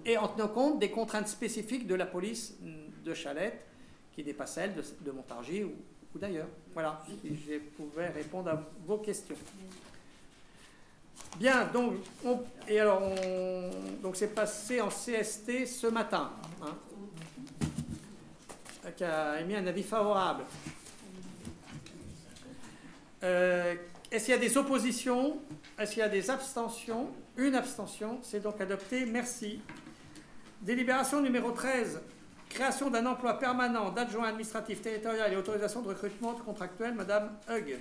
Et en tenant compte des contraintes spécifiques de la police de Chalette, qui n'est pas celle de Montargis ou d'ailleurs. Voilà, si je pouvais répondre à vos questions. Bien, donc, donc c'est passé en CST ce matin, hein, qui a émis un avis favorable. Est-ce qu'il y a des oppositions? Est-ce qu'il y a des abstentions? Une abstention, c'est donc adopté. Merci. Délibération numéro 13. Création d'un emploi permanent d'adjoint administratif territorial et autorisation de recrutement contractuel. Madame Hug.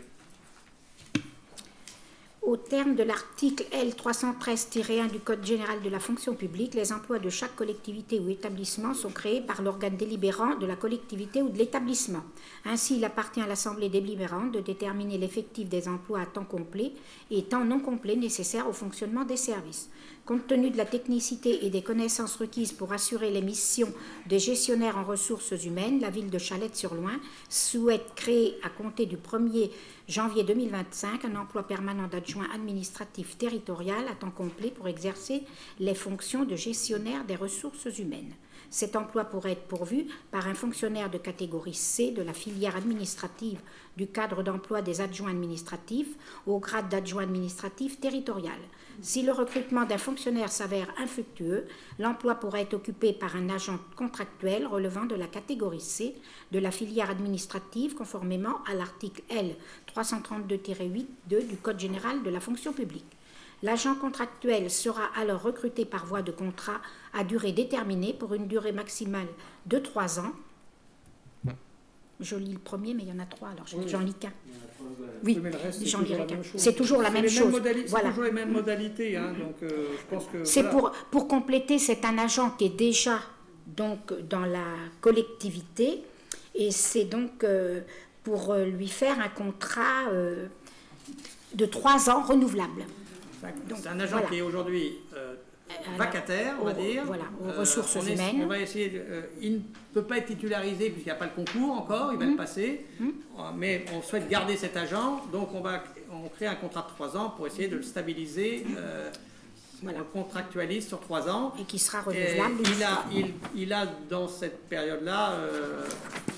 Au terme de l'article L. 313-1 du Code général de la fonction publique, les emplois de chaque collectivité ou établissement sont créés par l'organe délibérant de la collectivité ou de l'établissement. Ainsi, il appartient à l'Assemblée délibérante de déterminer l'effectif des emplois à temps complet et temps non complet nécessaires au fonctionnement des services. Compte tenu de la technicité et des connaissances requises pour assurer les missions des gestionnaires en ressources humaines, la ville de Chalette-sur-Loing souhaite créer à compter du 1er janvier 2025 un emploi permanent d'adjoint administratif territorial à temps complet pour exercer les fonctions de gestionnaire des ressources humaines. Cet emploi pourrait être pourvu par un fonctionnaire de catégorie C de la filière administrative du cadre d'emploi des adjoints administratifs au grade d'adjoint administratif territorial. Si le recrutement d'un fonctionnaire s'avère infructueux, l'emploi pourrait être occupé par un agent contractuel relevant de la catégorie C de la filière administrative conformément à l'article L. 332-8 du Code général de la fonction publique. L'agent contractuel sera alors recruté par voie de contrat à durée déterminée pour une durée maximale de 3 ans. Je lis le premier, mais il y en a 3, alors j'en lis qu'un. Oui, j'en lirai qu'un. C'est toujours la même chose. C'est toujours les mêmes modalités. Hein, donc, je pense que, c'est voilà. Pour compléter, c'est un agent qui est déjà donc, dans la collectivité et c'est donc pour lui faire un contrat de 3 ans renouvelable. C'est un agent qui est aujourd'hui vacataire, on va dire. Voilà, aux ressources humaines. On va essayer. Il ne peut pas être titularisé puisqu'il n'y a pas le concours encore, il va le passer. Mais on souhaite garder cet agent, donc on crée un contrat de 3 ans pour essayer de le stabiliser. On le contractualise sur 3 ans. Et qui sera renouvelable. Il a dans cette période-là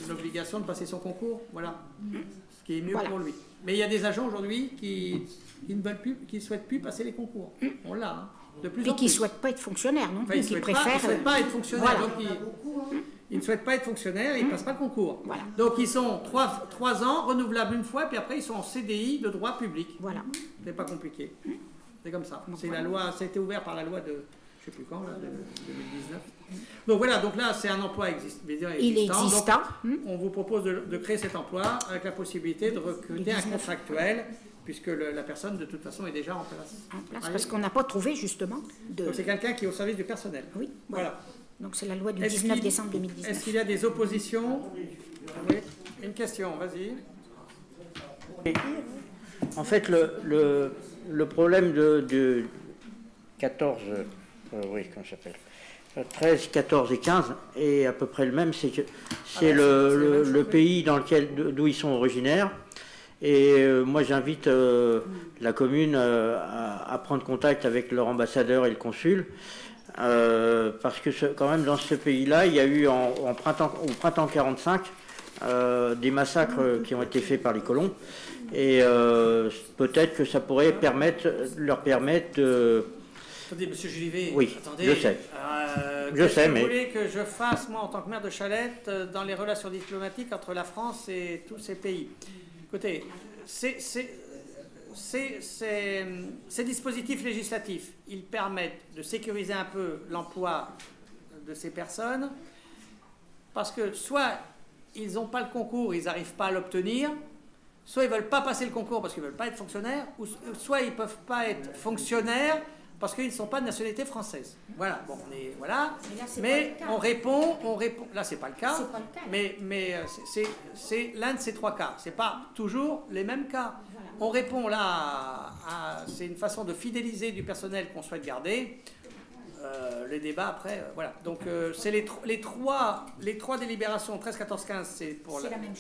l'obligation de passer son concours. Voilà. Ce qui est mieux pour lui. Mais il y a des agents aujourd'hui qui ne veulent plus, qui ne souhaitent plus passer les concours. On l'a, hein, de plus en plus. Et qui ne souhaitent pas être fonctionnaires, non plus, qui préfèrent... Ils ne souhaitent pas être fonctionnaires. Voilà. Donc ils ne souhaitent pas être fonctionnaires et ils ne passent pas le concours. Voilà. Donc ils sont 3 ans, renouvelables une fois, puis après ils sont en CDI de droit public. Voilà. C'est pas compliqué. C'est comme ça. C'est la loi, ça a été ouvert par la loi de, je ne sais plus quand, là, de 2019. Donc voilà, donc là c'est un emploi existant. Il est existant. Donc, on vous propose de créer cet emploi avec la possibilité de recruter un contractuel, puisque la personne de toute façon est déjà en place. Parce qu'on n'a pas trouvé justement de... Donc c'est quelqu'un qui est au service du personnel. Oui, voilà. Donc c'est la loi du 19 décembre 2019. Est-ce qu'il y a des oppositions? Oui. Une question, vas-y. En fait, le problème de 14, oui, comment ça s'appelle, 13, 14 et 15 est à peu près le même, c'est que c'est le pays d'où ils sont originaires. Et moi j'invite la commune à prendre contact avec leur ambassadeur et le consul, parce que quand même dans ce pays-là, il y a eu au printemps 45 des massacres qui ont été faits par les colons. Et peut-être que ça pourrait leur permettre de... Attendez, monsieur Jolivet, oui, attendez, je sais. Vous voulez que je fasse, moi, en tant que maire de Chalette, dans les relations diplomatiques entre la France et tous ces pays? Écoutez, ces dispositifs législatifs, ils permettent de sécuriser un peu l'emploi de ces personnes, parce que soit ils n'ont pas le concours, ils n'arrivent pas à l'obtenir, soit ils ne veulent pas passer le concours parce qu'ils ne veulent pas être fonctionnaires, ou soit ils ne peuvent pas être fonctionnaires parce qu'ils ne sont pas de nationalité française. Voilà, bon, voilà. Mais on répond, là c'est pas le cas, mais c'est l'un de ces trois cas. C'est pas toujours les mêmes cas. On répond là c'est une façon de fidéliser du personnel qu'on souhaite garder. Les débats après, voilà. Donc c'est les trois délibérations 13, 14, 15, c'est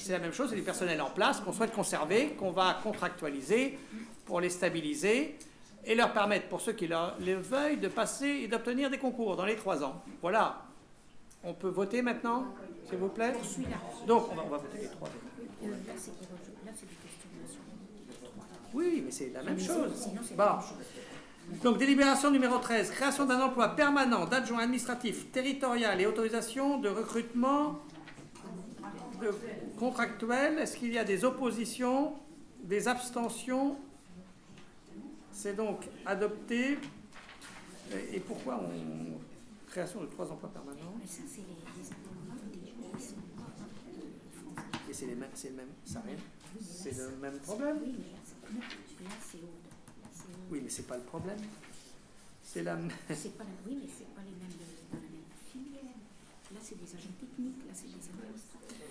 la même chose, c'est du personnel en place qu'on souhaite conserver, qu'on va contractualiser pour les stabiliser et leur permettre, pour ceux qui le veuillent, de passer et d'obtenir des concours dans les 3 ans. Voilà. On peut voter maintenant, s'il vous plaît. Donc on va voter les 3. Oui, mais c'est la même chose. Bon. Donc, délibération numéro 13, création d'un emploi permanent d'adjoint administratif territorial et autorisation de recrutement contractuel. Est-ce qu'il y a des oppositions, des abstentions? C'est donc adopté. Et pourquoi création de 3 emplois permanents? Et c'est le même problème. Oui, mais c'est pas le problème. C'est la même. Oui, mais c'est pas les mêmes dans la même filière. Là, c'est des agents techniques, là, c'est des administratifs.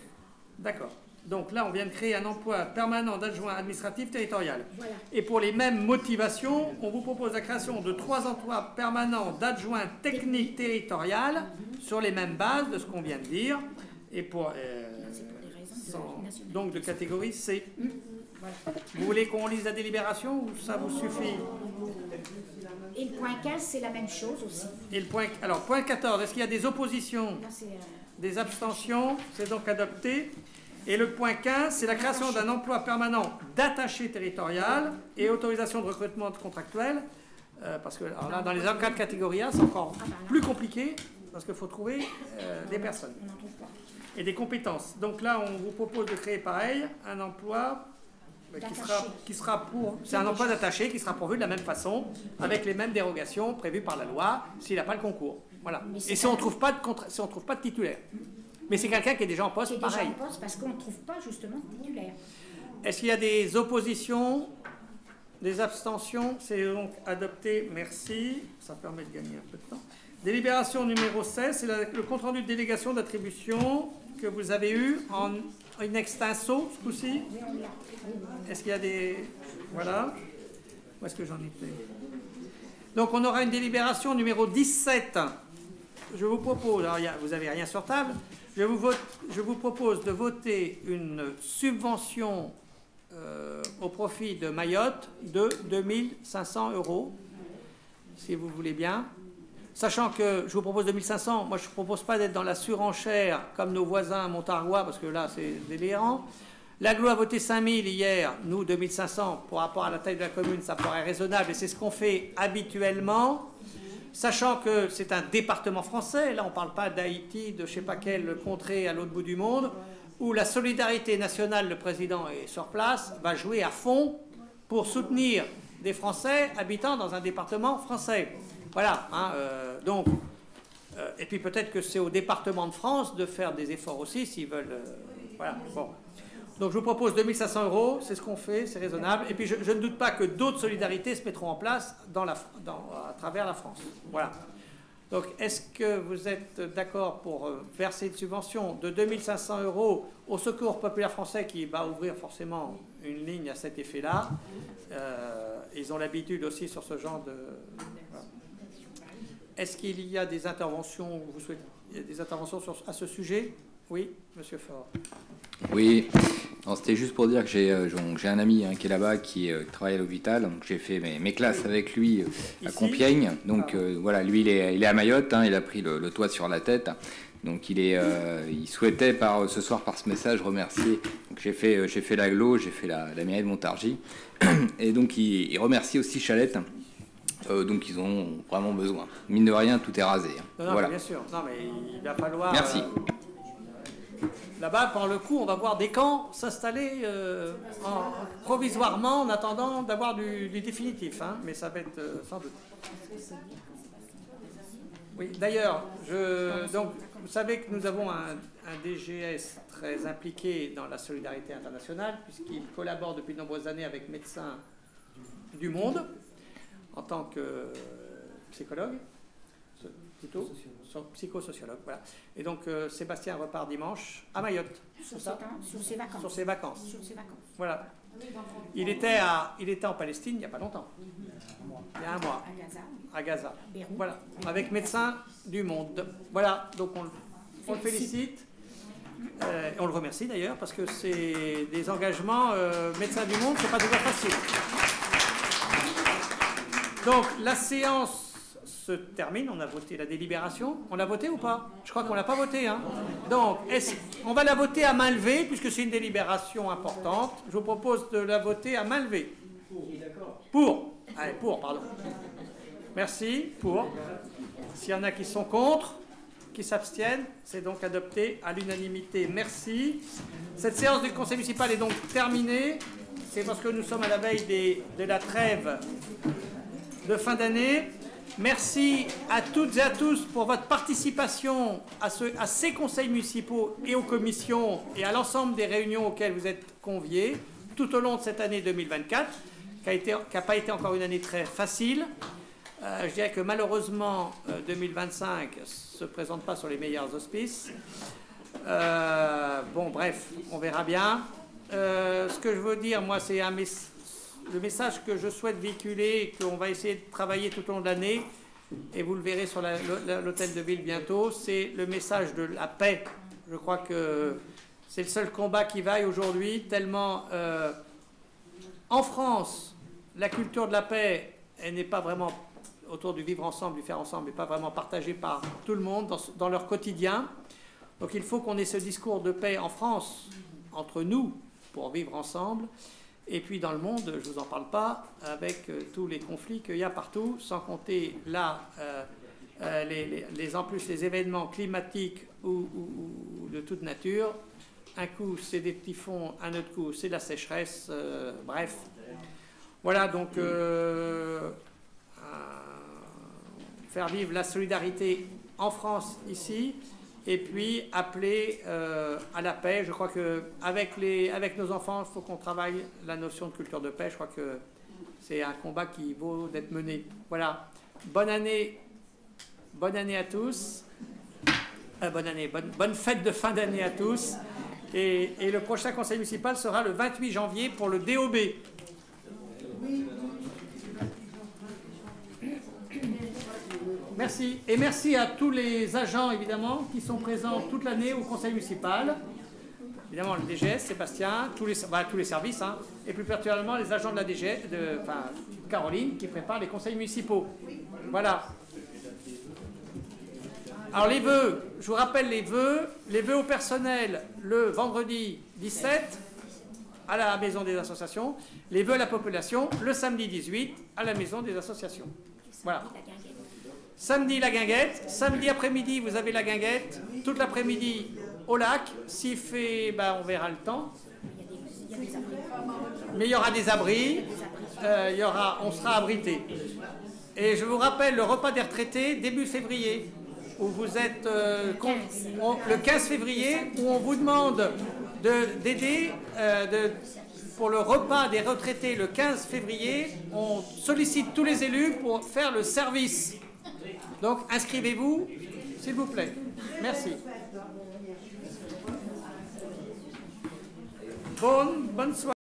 D'accord. Donc là, on vient de créer un emploi permanent d'adjoint administratif territorial. Voilà. Et pour les mêmes motivations, on vous propose la création de 3 emplois permanents d'adjoint technique territorial sur les mêmes bases de ce qu'on vient de dire. Et pour donc de catégorie C. Voilà. Vous voulez qu'on lise la délibération ou ça vous suffit? Et le point 15, c'est la même chose aussi. Et alors, point 14, est-ce qu'il y a des oppositions? Des abstentions? C'est donc adopté. Et le point 15, c'est la création d'un emploi permanent d'attaché territorial et autorisation de recrutement contractuel. Parce que alors là, dans les cas de catégorie A, c'est encore plus compliqué parce qu'il faut trouver des personnes et des compétences. Donc là, on vous propose de créer pareil, un emploi qui sera pour... C'est un emploi d'attaché qui sera pourvu de la même façon, avec les mêmes dérogations prévues par la loi, s'il n'a pas le concours. Voilà. Et si on ne trouve pas de titulaire. Mais c'est quelqu'un qui est déjà en poste, pareil. Déjà en poste parce qu'on ne trouve pas justement de titulaire. Est-ce qu'il y a des oppositions, des abstentions? C'est donc adopté, merci. Ça permet de gagner un peu de temps. Délibération numéro 16, c'est le compte-rendu de délégation d'attribution que vous avez eu en in extenso, ce coup-ci. Est-ce qu'il y a des... Voilà. Où est-ce que j'en étais? Donc on aura une délibération numéro 17. Je vous propose, alors vous n'avez rien sur table, je vous propose de voter une subvention au profit de Mayotte de 2500 €, si vous voulez bien. Sachant que je vous propose 2500, moi je ne propose pas d'être dans la surenchère comme nos voisins montarois, parce que là c'est délirant. L'Aglo a voté 5000 hier, nous 2500, par rapport à la taille de la commune, ça paraît raisonnable, et c'est ce qu'on fait habituellement. Sachant que c'est un département français, là on ne parle pas d'Haïti, de je ne sais pas quelle contrée à l'autre bout du monde, où la solidarité nationale, le président est sur place, va jouer à fond pour soutenir des Français habitant dans un département français. Voilà, hein, et puis peut-être que c'est au département de France de faire des efforts aussi s'ils veulent. Voilà, bon. Donc je vous propose 2500 €, c'est ce qu'on fait, c'est raisonnable. Et puis je ne doute pas que d'autres solidarités se mettront en place à travers la France. Voilà. Donc est-ce que vous êtes d'accord pour verser une subvention de 2500 € au Secours populaire français qui va ouvrir forcément une ligne à cet effet-là? Ils ont l'habitude aussi sur ce genre de... Voilà. Est-ce qu'il y a des interventions, vous souhaitez des interventions à ce sujet? Oui, Monsieur Faure. Oui, c'était juste pour dire que j'ai un ami qui est là-bas, qui travaille à l'hôpital. Donc j'ai fait mes classes avec lui à Compiègne. Donc voilà, lui il est à Mayotte, il a pris le toit sur la tête. Donc il souhaitait ce soir par ce message remercier. Donc j'ai fait l'aglo, j'ai fait la mairie de Montargis. Et donc il remercie aussi Chalette. Donc ils ont vraiment besoin. Mine de rien, tout est rasé. Non, voilà. Bien sûr. Non, mais il va falloir... Merci. Là-bas, par le coup, on va voir des camps s'installer provisoirement en attendant d'avoir du définitif. Mais ça va être sans doute. Oui, d'ailleurs, donc, vous savez que nous avons un DGS très impliqué dans la solidarité internationale, puisqu'il collabore depuis de nombreuses années avec Médecins du Monde, en tant que psychologue, plutôt, psychosociologue, voilà. Et donc Sébastien repart dimanche à Mayotte. Sur ses vacances. Sur ses vacances. Sur ses vacances. Voilà. Il était en Palestine il n'y a pas longtemps. Il y a un mois. À Gaza. Voilà. Avec Médecins du Monde. Voilà. Donc on le félicite. On le remercie d'ailleurs parce que c'est des engagements Médecins du Monde, c'est pas toujours facile. Donc la séance se termine, on a voté la délibération. On l'a voté ou pas? Je crois qu'on l'a pas voté. Hein. Donc on va la voter à main levée puisque c'est une délibération importante. Je vous propose de la voter à main levée. Pour. Allez, pour, pardon. Merci, pour. S'il y en a qui sont contre, qui s'abstiennent, c'est donc adopté à l'unanimité. Merci. Cette séance du conseil municipal est donc terminée. C'est parce que nous sommes à la veille de la trêve de fin d'année. Merci à toutes et à tous pour votre participation à ces conseils municipaux et aux commissions et à l'ensemble des réunions auxquelles vous êtes conviés tout au long de cette année 2024, qui n'a pas été encore une année très facile. Je dirais que malheureusement, 2025 ne se présente pas sur les meilleurs auspices. Bon, bref, on verra bien. Ce que je veux dire, moi, c'est le message que je souhaite véhiculer, qu'on va essayer de travailler tout au long de l'année, et vous le verrez sur l'hôtel de ville bientôt, c'est le message de la paix. Je crois que c'est le seul combat qui vaille aujourd'hui, tellement en France, la culture de la paix, elle n'est pas vraiment autour du vivre ensemble, du faire ensemble, n'est pas vraiment partagée par tout le monde dans leur quotidien. Donc il faut qu'on ait ce discours de paix en France, entre nous, pour vivre ensemble. Et puis dans le monde, je ne vous en parle pas, avec tous les conflits qu'il y a partout, sans compter là, en plus les événements climatiques ou de toute nature. Un coup, c'est des typhons, un autre coup, c'est de la sécheresse, bref. Voilà, donc faire vivre la solidarité en France, ici, et puis appeler à la paix. Je crois qu'avec nos enfants, il faut qu'on travaille la notion de culture de paix. Je crois que c'est un combat qui vaut d'être mené. Voilà. Bonne année à tous. Bonne fête de fin d'année à tous. Et le prochain conseil municipal sera le 28 janvier pour le DOB. Merci. Et merci à tous les agents, évidemment, qui sont présents toute l'année au conseil municipal. Évidemment, le DGS, Sébastien, tous les services, hein, et plus particulièrement les agents de la DGS, Caroline, qui prépare les conseils municipaux. Voilà. Alors les vœux, je vous rappelle les vœux au personnel le vendredi 17 à la maison des associations, les vœux à la population le samedi 18 à la maison des associations. Voilà. Samedi la guinguette, samedi après-midi vous avez la guinguette, toute l'après-midi au lac, s'il fait, on verra le temps. Mais il y aura des abris, on sera abrité. Et je vous rappelle le repas des retraités début février, où vous êtes le 15 février, où on vous demande d'aider pour le repas des retraités le 15 février. On sollicite tous les élus pour faire le service. Donc inscrivez-vous, s'il vous plaît. Merci. Bonne soirée.